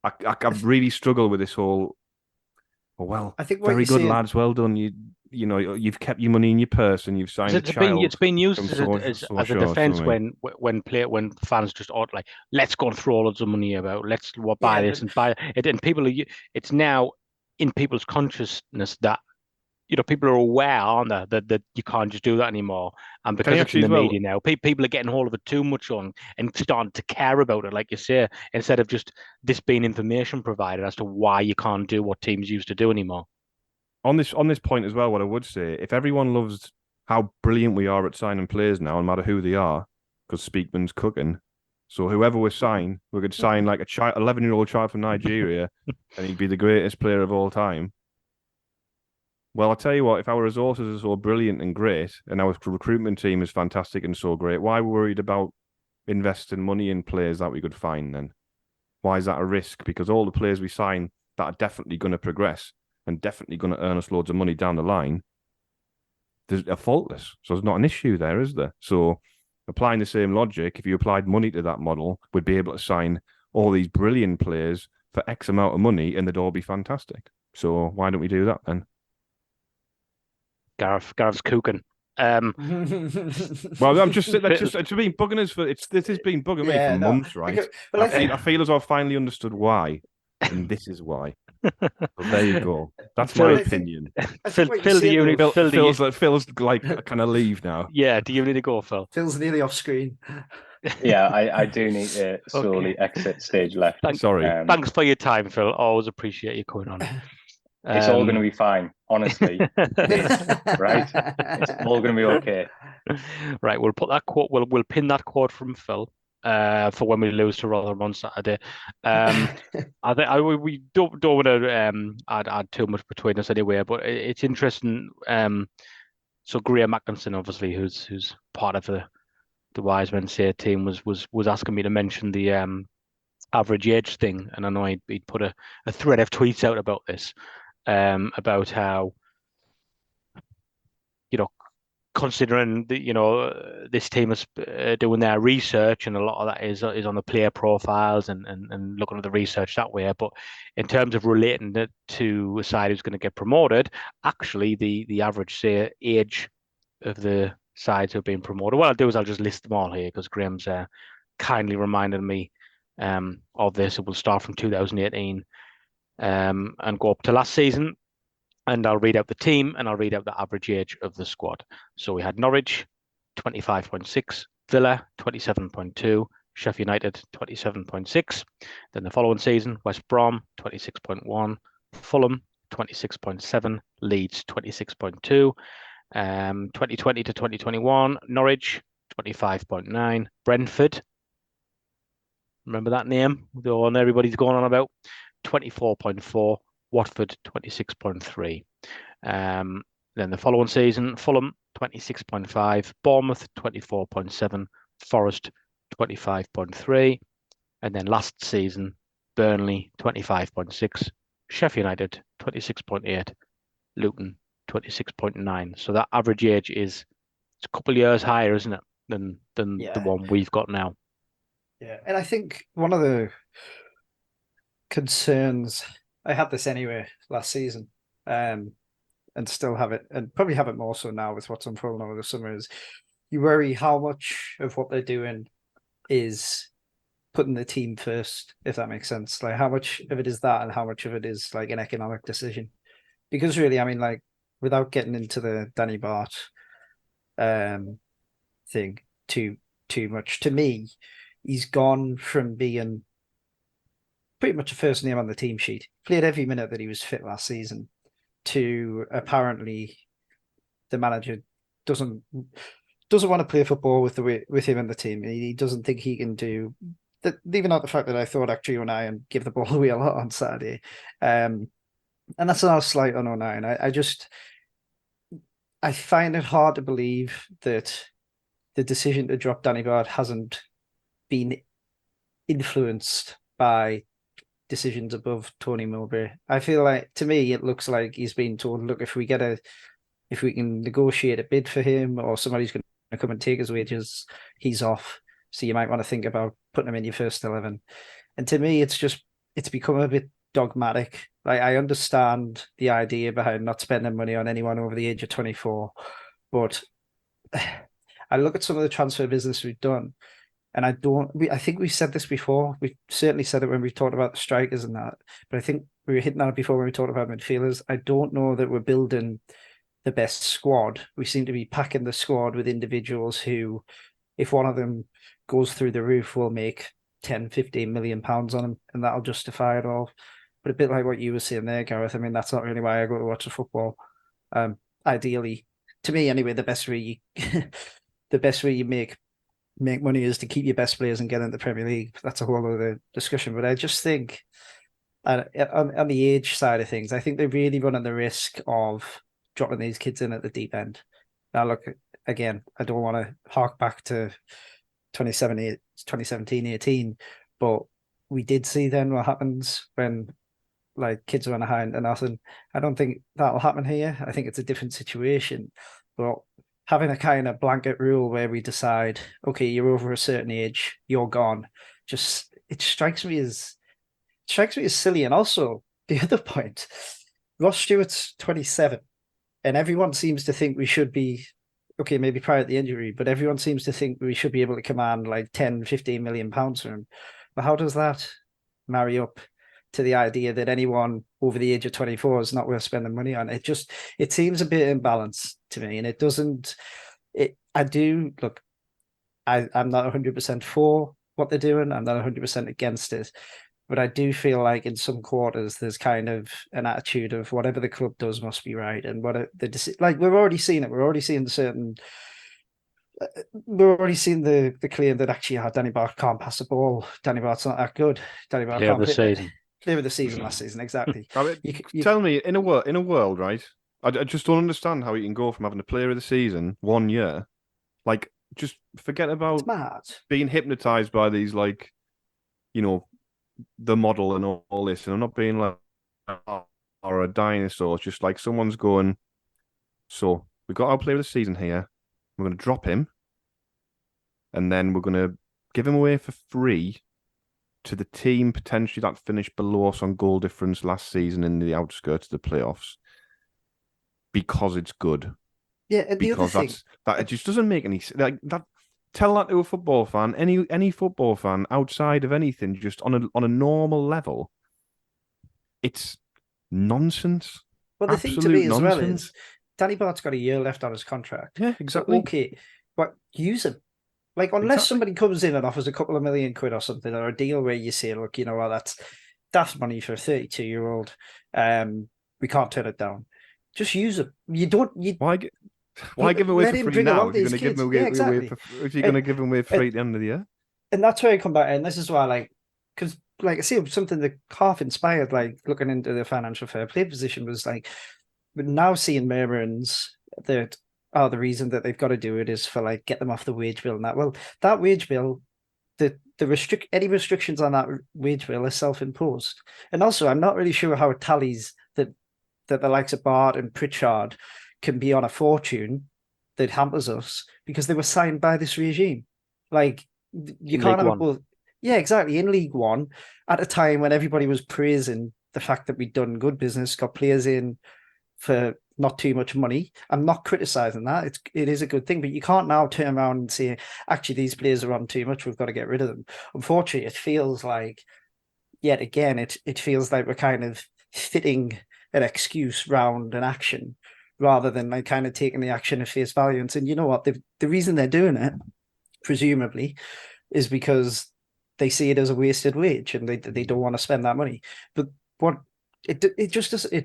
I really struggle with this whole. Oh, well, I think very good, lads. Well done. You've kept your money in your purse, and you've signed a child. It's been used as a defense when fans just like, let's go and throw loads of money about. Let's buy this and buy it. And people it's now in people's consciousness that people are aware, aren't they, that you can't just do that anymore. And because it's in the media now, people are getting hold of it too much and starting to care about it, like you say, instead of just this being information provided as to why you can't do what teams used to do anymore. On this point as well, what I would say, if everyone loves how brilliant we are at signing players now, no matter who they are, because Speakman's cooking, So whoever we sign, we could sign like a 11-year-old child from Nigeria, and he'd be the greatest player of all time. Well, I'll tell you what, if our resources are so brilliant and great, and our recruitment team is fantastic and so great, why are we worried about investing money in players that we could find then? Why is that a risk? Because all the players we sign that are definitely going to progress and definitely going to earn us loads of money down the line, they're faultless. So there's not an issue there, is there? So applying the same logic, if you applied money to that model, we'd be able to sign all these brilliant players for X amount of money and they'd all be fantastic. So why don't we do that then? Gareth's cooking. Well, I'm just it's been bugging us this has been bugging me for months, right? I feel as though I've finally understood why, and this is why. So there you go. That's my opinion. Phil, do you need Phil's like can I leave now? Yeah, do you need to go, Phil? Phil's nearly off screen. Yeah, I do need to slowly exit stage left. Sorry. Thanks for your time, Phil. Always appreciate you coming on. It's all going to be fine, honestly. Right? It's all going to be okay. Right, we'll put that quote. We'll pin that quote from Phil for when we lose to Rotherham on Saturday. I think we don't want to add too much between us anyway, but it's interesting. So Graham Atkinson, obviously, who's part of the Wise Men Say team, was asking me to mention the average age thing, and I know he'd put a thread of tweets out about this. About how, considering that, this team is doing their research, and a lot of that is on the player profiles and looking at the research that way. But in terms of relating it to a side who's going to get promoted, actually the average age of the sides who have been promoted. What I'll do is I'll just list them all here because Graham's kindly reminded me of this. It will start from 2018. And go up to last season, and I'll read out the team and I'll read out the average age of the squad. So we had Norwich 25.6, Villa 27.2, Sheffield United 27.6. Then the following season, West Brom 26.1, Fulham 26.7, Leeds 26.2, 2020 to 2021, Norwich 25.9, Brentford, remember that name? The one everybody's going on about. 24.4, Watford 26.3. Then the following season, Fulham 26.5, Bournemouth 24.7, Forest 25.3, and then last season, Burnley 25.6, Sheffield United 26.8, Luton 26.9. So that average age is a couple of years higher, isn't it, than the one we've got now? Yeah, and I think one of the concerns, I had this anyway last season, and still have it, and probably have it more so now with what's unfolding over the summer, is you worry how much of what they're doing is putting the team first, if that makes sense. Like how much of it is that and how much of it is like an economic decision. Because really, I mean, like without getting into the Danny Bart thing too much, to me, he's gone from being pretty much a first name on the team sheet, played every minute that he was fit last season, to apparently the manager doesn't want to play football with him in the team. He doesn't think he can do that, leaving out the fact that I thought actually O'Nien give the ball away a lot on Saturday. And that's not a slight on O'Nien. I find it hard to believe that the decision to drop Danny Bard hasn't been influenced by decisions above Tony Mowbray. I feel like, to me, it looks like he's been told, look, if we can negotiate a bid for him, or somebody's going to come and take his wages, he's off. So you might want to think about putting him in your first 11. And to me, it's become a bit dogmatic. Like, I understand the idea behind not spending money on anyone over the age of 24, but I look at some of the transfer business we've done, and I think we said this before. We certainly said it when we talked about the strikers and that, but I think we were hitting on it before when we talked about midfielders. I don't know that we're building the best squad. We seem to be packing the squad with individuals who, if one of them goes through the roof, will make 10, 15 million pounds on them, and that'll justify it all. But a bit like what you were saying there, Gareth, I mean, that's not really why I go to watch the football. Ideally, to me anyway, the best way you make make money is to keep your best players and get into the Premier League. That's a whole other discussion. But I just think, on the age side of things, I think they're really running the risk of dropping these kids in at the deep end. Now, look, again, I don't want to hark back to 2017, 18, but we did see then what happens when like kids run behind and nothing. I don't think that'll happen here. I think it's a different situation. But having a kind of blanket rule where we decide, okay, you're over a certain age, you're gone, just it strikes me as silly. And also the other point, Ross Stewart's 27, and everyone seems to think we should be okay, maybe prior to the injury, but everyone seems to think we should be able to command like 10, 15 million pounds from him. But how does that marry up to the idea that anyone over the age of 24 is not worth spending money on? It seems a bit imbalanced to me, and it doesn't. I'm not 100% for what they're doing. I'm not 100% against it, but I do feel like in some quarters there's kind of an attitude of whatever the club does must be right, and like we're already seeing it. We're already seeing the claim that actually Danny Barker can't pass the ball. Danny Barker's not that good. Danny Barker Player can't of the play. season. Player of the season last season, exactly. I mean, tell me, in a world, right? I just don't understand how you can go from having a player of the season 1 year, like just forget about Smart. being hypnotized by these, like, the model and all this. And I'm not being like or a dinosaur. It's just like someone's going, so we've got our player of the season here. We're going to drop him, and then we're going to give him away for free to the team potentially that finished below us on goal difference last season in the outskirts of the playoffs because it's good. Yeah, and the other thing it just doesn't make any like that. Tell that to a football fan, any football fan outside of anything, just on a normal level. It's nonsense. Well, the Absolute thing to me as well nonsense. is Danny Bart's got a year left on his contract. Yeah, exactly. So, okay, but use him. Like, unless somebody comes in and offers a couple of million quid or something, or a deal where you say, look, you know what, that's money for a 32-year-old. We can't turn it down. Just use him. Why give away for free now if you're going to give him away, exactly. if you're going to give him away free at the end of the year? And that's where I come back, and this is why, because I see something that half inspired, like looking into the financial fair play position was like, we're now seeing murmurings that the reason that they've got to do it is for like get them off the wage bill and that. Well, that wage bill, any restrictions on that wage bill are self-imposed. And also, I'm not really sure how it tallies that the likes of Bart and Pritchard can be on a fortune that hampers us because they were signed by this regime. Like, you can't have both. Yeah, exactly. In League One, at a time when everybody was praising the fact that we'd done good business, got players in for not too much money. I'm not criticizing that. It is a good thing, but you can't now turn around and say, actually, these players are on too much. We've got to get rid of them. Unfortunately, it feels like, yet again, it feels like we're kind of fitting an excuse round an action rather than like kind of taking the action at face value and saying, you know what, the reason they're doing it, presumably, is because they see it as a wasted wage and they don't want to spend that money. But what it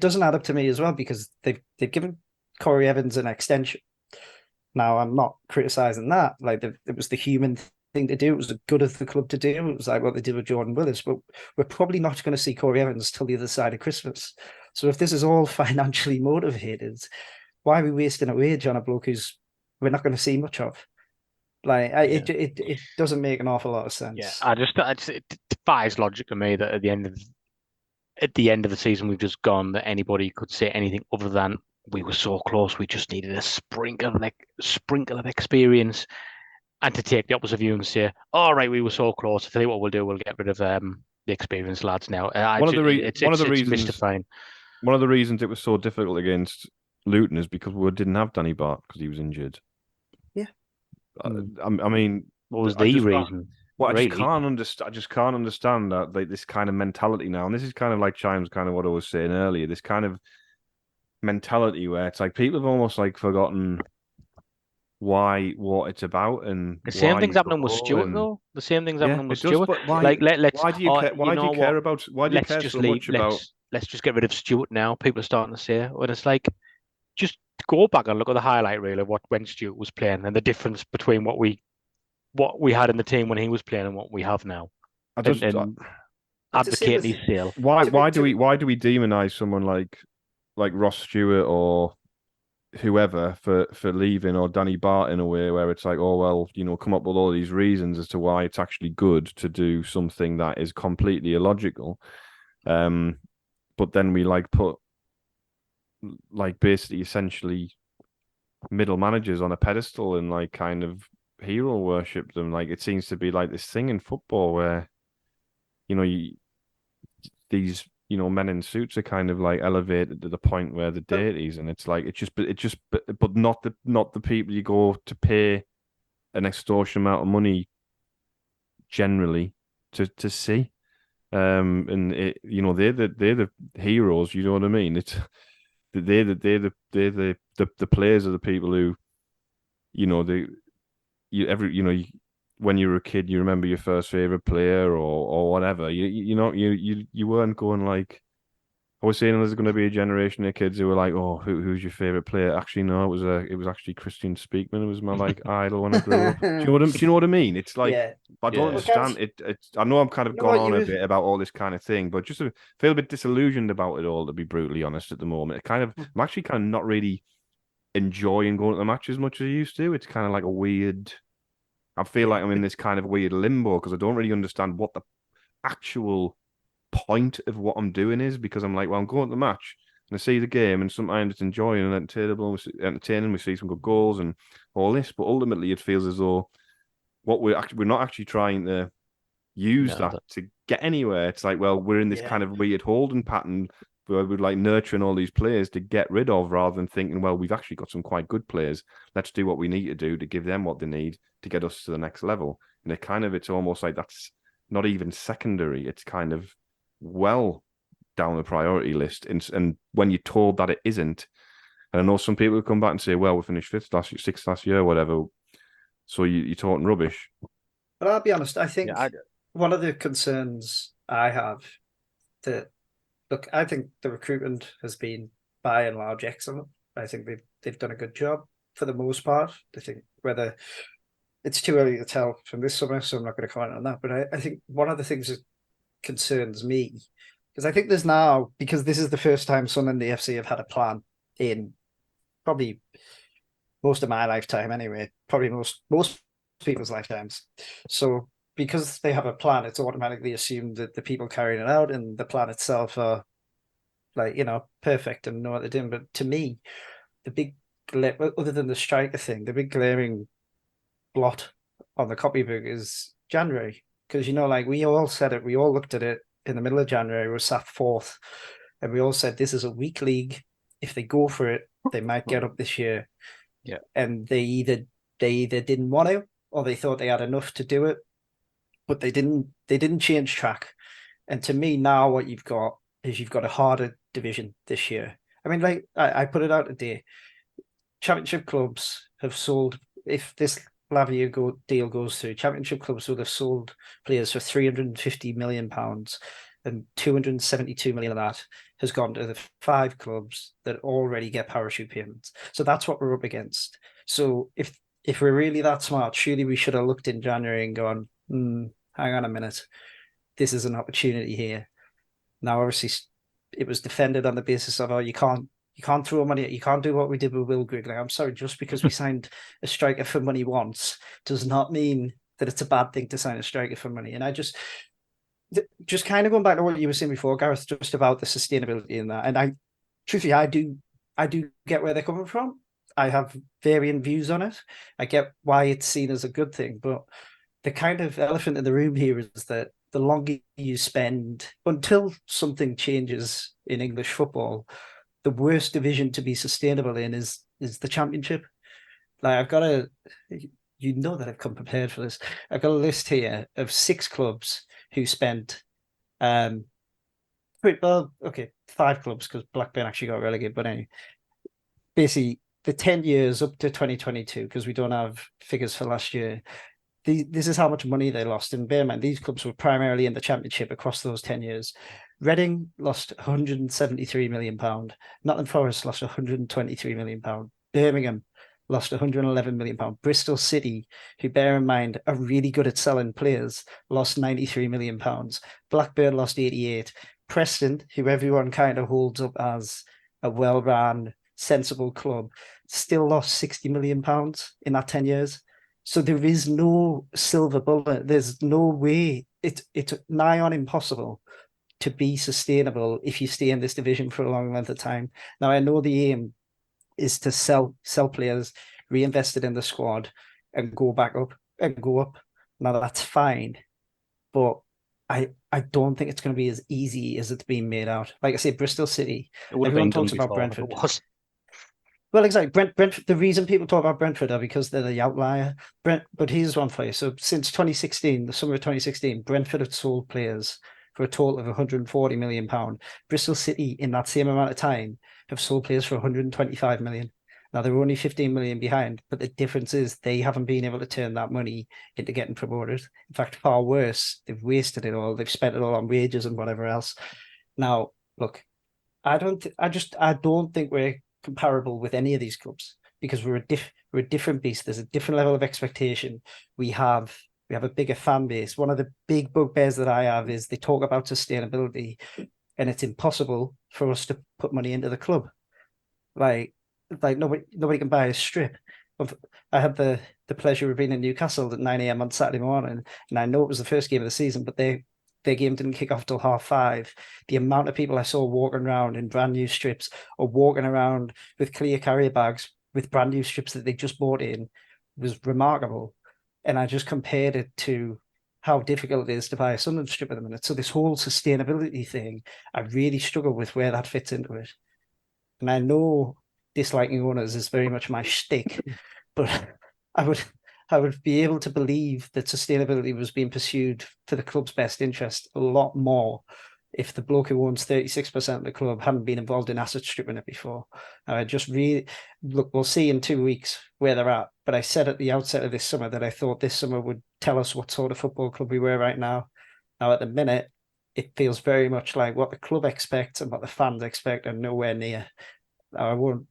doesn't add up to me as well, because they've given Corey Evans an extension. Now, I'm not criticizing that. Like, it was the human thing to do. It was good of the club to do. It was like what they did with Jordan Willis. But we're probably not going to see Corey Evans till the other side of Christmas. So if this is all financially motivated, why are we wasting a wage on a bloke who's we're not going to see much of? Like, it doesn't make an awful lot of sense. Yeah, it defies logic to me that at the end of the season we've just gone that anybody could say anything other than we were so close. We just needed a sprinkle of experience, and to take the opposite view and say, "All right, we were so close. I tell you what we'll do. We'll get rid of the experienced lads now." It's mystifying. One of the reasons it was so difficult against Luton is because we didn't have Danny Bart because he was injured. Yeah. I mean, what was the reason? Well, I just can't understand that, like, this kind of mentality now, and this is kind of like chimes kind of what I was saying earlier. This kind of mentality where it's like people have almost like forgotten what it's about, and the same thing's happening with Stuart though. The same thing's happening with Stuart. Why do you care? Why do you care so much about? Let's just get rid of Stuart now. People are starting to say, well, it's like, just go back and look at the highlight reel of when Stuart was playing and the difference between what we what we had in the team when he was playing and what we have now, I just and It's the same advocating with- his sale. why to be- why to do be- we demonize someone like Ross Stewart or whoever for leaving, or Danny Bart, in a way where it's like, oh well, come up with all these reasons as to why it's actually good to do something that is completely illogical. But then we put basically essentially middle managers on a pedestal and kind of hero worship them. It seems to be this thing in football where these men in suits are kind of elevated to the point where the deities, and it's but not the people you go to pay an extortion amount of money generally to see. And they're the heroes. You know what I mean? It's they're the players are the people who, when you were a kid, you remember your first favorite player or whatever. You weren't going I was saying there's going to be a generation of kids who were like, oh, who's your favorite player? Actually, no, it was actually Christian Speakman. It was my idol when I grew up. Do you know what I mean? It's Yeah. I don't Yeah. understand it. I know I'm kind of You know gone what, on you a were- bit about all this kind of thing, but just feel a bit disillusioned about it all, to be brutally honest, at the moment. I'm actually kind of not really enjoying going to the match as much as I used to. It's kind of like a weird. I feel like I'm in this kind of weird limbo because I don't really understand what the actual point of what I'm doing is, because I'm like, well, I'm going to the match and I see the game, and sometimes it's enjoying and entertaining. We see some good goals and all this, but ultimately it feels as though we're not actually trying to use that to get anywhere. It's like, well, we're in this kind of weird holding pattern where we're nurturing all these players to get rid of, rather than thinking, well, we've actually got some quite good players. Let's do what we need to do to give them what they need to get us to the next level. And it's almost like that's not even secondary. It's kind of well down the priority list. And when you're told that it isn't, and I know some people come back and say, well, we finished sixth last year, whatever. So you're talking rubbish. But I'll be honest, I think Yeah, one of the concerns I have I think the recruitment has been by and large excellent. I think they've done a good job for the most part. I think whether it's too early to tell from this summer, so I'm not going to comment on that. But I think one of the things that concerns me, because I think there's now, because this is the first time Sunderland and the FC have had a plan in probably most of my lifetime anyway, probably most people's lifetimes. So because they have a plan, it's automatically assumed that the people carrying it out and the plan itself are perfect and know what they're doing. But to me, the big other than the striker thing, the big glaring blot on the copybook is January. Because we all said it, we all looked at it in the middle of January, we're sat fourth, and we all said this is a weak league. If they go for it, they might get up this year. Yeah. And they either didn't want to, or they thought they had enough to do it, but they didn't change track. And to me, now what you've got is you've got a harder division this year. I mean, I put it out today. Championship clubs have sold, if this Lavia deal goes through, Championship clubs will have sold players for £350 million, and 272 million of that has gone to the 5 clubs that already get parachute payments. So that's what we're up against. So if we're really that smart, surely we should have looked in January and gone, hang on a minute, this is an opportunity here. Now, obviously, it was defended on the basis of, you can't throw money, you can't do what we did with Will Grigg. I'm sorry, just because we signed a striker for money once does not mean that it's a bad thing to sign a striker for money. And I just kind of going back to what you were saying before, Gareth, just about the sustainability in that. And truthfully, I do get where they're coming from. I have varying views on it. I get why it's seen as a good thing, but the kind of elephant in the room here is that the longer you spend until something changes in English football, the worst division to be sustainable in is the Championship. I've got that I've come prepared for this. I've got a list here of 6 clubs who spent 5 clubs, because Blackburn actually got relegated, but anyway, basically the 10 years up to 2022, because we don't have figures for last year. This is how much money they lost. And bear in mind, these clubs were primarily in the Championship across those 10 years. Reading lost £173 million. Nottingham Forest lost £123 million. Birmingham lost £111 million. Bristol City, who bear in mind are really good at selling players, lost £93 million. Blackburn lost 88. Preston, who everyone kind of holds up as a well-run, sensible club, still lost £60 million in that 10 years. So there is no silver bullet. There's no way. It's nigh on impossible to be sustainable if you stay in this division for a long length of time. Now, I know the aim is to sell players, reinvest it in the squad, and go back up and go up. Now, that's fine, but I don't think it's going to be as easy as it's being made out. Like I say, Bristol City, It would have everyone been done talks about before if Brentford. it was. Well, exactly. Brentford. The reason people talk about Brentford are because they're the outlier. But here's one for you. So since 2016, the summer of 2016, Brentford had sold players for a total of £140 million. Bristol City, in that same amount of time, have sold players for £125 million. Now they're only 15 million behind, but the difference is they haven't been able to turn that money into getting promoted. In fact, far worse, they've wasted it all. They've spent it all on wages and whatever else. Now, look, I don't think we're comparable with any of these clubs because we're a different beast. There's a different level of expectation. We have a bigger fan base. One of the big bugbears that I have is they talk about sustainability, and it's impossible for us to put money into the club. Like nobody can buy a strip. I had the pleasure of being in Newcastle at 9 a.m. on Saturday morning, and I know it was the first game of the season, but their game didn't kick off till 5:30. The amount of people I saw walking around in brand new strips or walking around with clear carrier bags with brand new strips that they just bought in was remarkable. And I just compared it to how difficult it is to buy a Sunderland strip at the minute. So this whole sustainability thing, I really struggle with where that fits into it. And I know disliking owners is very much my shtick, but I would be able to believe that sustainability was being pursued for the club's best interest a lot more if the bloke who owns 36% of the club hadn't been involved in asset stripping it before. I just really look, we'll see in 2 weeks where they're at. But I said at the outset of this summer that I thought this summer would tell us what sort of football club we were right now. Now, at the minute, it feels very much like what the club expects and what the fans expect are nowhere near. I will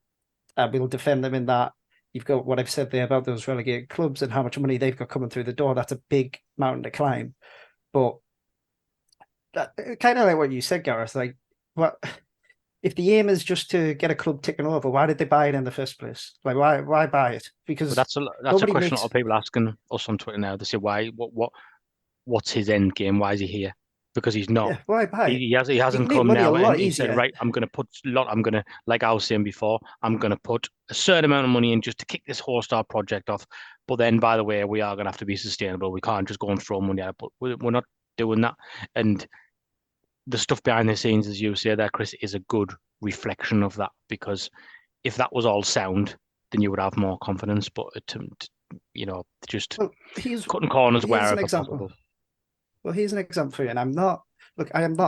defend them in that. You've got what I've said there about those relegated clubs and how much money they've got coming through the door. That's a big mountain to climb. But kind of like what you said, Gareth, like, what if the aim is just to get a club ticking over, why did they buy it in the first place? Like, why buy it? Because But that's a question a lot of people asking us on Twitter now. They say, why? What's his end game? Why is he here? Because he's not. Yeah, why buy it? He hasn't come now and he said, right, I'm going to like I was saying before, I'm going to put a certain amount of money in just to kick this whole star project off. But then, by the way, we are going to have to be sustainable. We can't just go and throw money out. But we're not doing that. And the stuff behind the scenes, as you say there, Chris, is a good reflection of that. Because if that was all sound, then you would have more confidence. But just cutting corners wherever possible. Well, here's an example for you, and I am not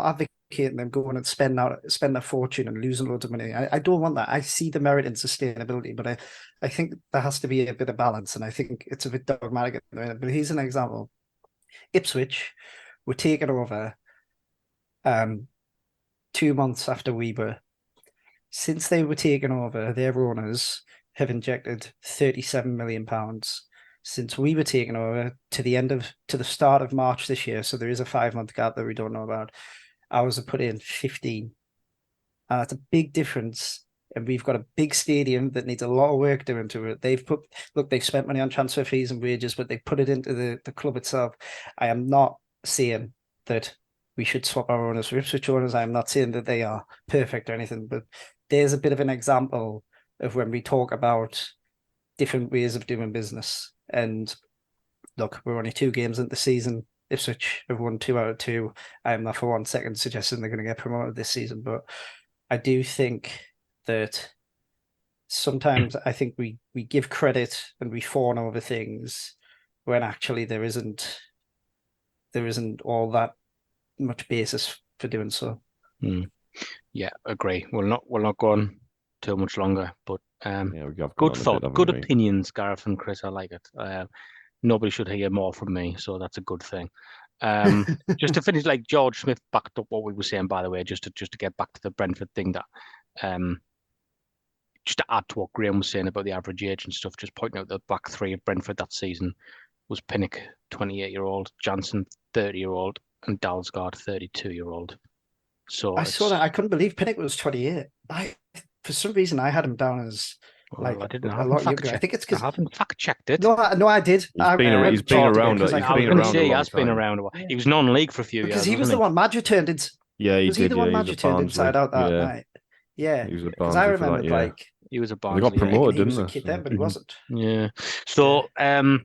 advocating them going and spend a fortune and losing loads of money. I don't want that. I see the merit in sustainability, but I think there has to be a bit of balance, and I think it's a bit dogmatic at the minute. But here's an example. Ipswich were taken over 2 months after we were. Since they were taken over, their owners have injected £37 million. Since we were taken over to the start of March this year, so there is a 5-month gap that we don't know about. Ours have put in 15, and that's a big difference. And we've got a big stadium that needs a lot of work doing to it. They've spent money on transfer fees and wages, but they put it into the club itself. I am not saying that we should swap our owners for Ipswich owners. I am not saying that they are perfect or anything, but there's a bit of an example of when we talk about different ways of doing business. And look, we're only 2 games into the season. Ipswich have won 2 out of 2. I am not for 1 second suggesting they're going to get promoted this season, but I do think that sometimes I think we give credit and we fawn over things when actually there isn't all that much basis for doing so. Yeah, agree. We'll not go on too much longer, but good opinions, Gareth and Chris. I like it. Nobody should hear more from me, so that's a good thing. Just to finish, like George Smith backed up what we were saying, by the way, just to get back to the Brentford thing, that just to add to what Graham was saying about the average age and stuff, just pointing out the back three of Brentford that season was Pinnock, 28-year-old, Jansen, 30-year-old, and Dalsgaard, 32-year-old. So I saw that. I couldn't believe Pinnock was 28. For some reason, I had him down as like a lot younger. I think it's because I haven't fact checked it. No, I did. He's been around. He's been around. He has been around a while. He was non-league for a few years because he was the one Madger turned into. Yeah, he was did. he the one Madger turned inside out that night? Yeah, because I remembered like he was a Barnsley. They got promoted, didn't they? He was a kid then, but he wasn't. Yeah. So it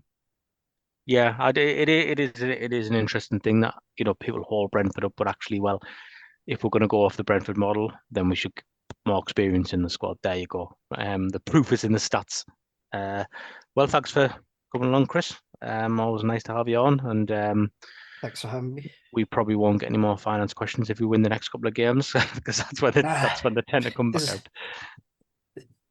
is an interesting thing that people hold Brentford up, but actually, well, if we're going to go off the Brentford model, then we should more experience in the squad. There you go. The proof is in the stats. Well, thanks for coming along, Chris. Always nice to have you on, and thanks for having me. We probably won't get any more finance questions if we win the next couple of games, because that's when they tend to come back out.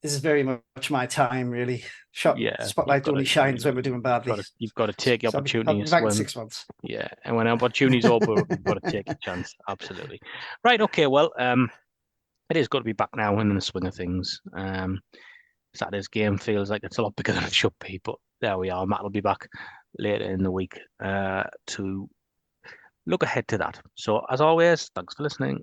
This is very much my time, really. Spotlight only shines when we're doing badly. You've got to take the opportunities. I'll be back in 6 months. Yeah, and when opportunities open, you've got to take a chance. Absolutely. Right. Okay. Well, it is good to be back now in the swing of things. Saturday's game feels like it's a lot bigger than it should be, but there we are. Matt will be back later in the week to look ahead to that. So, as always, thanks for listening.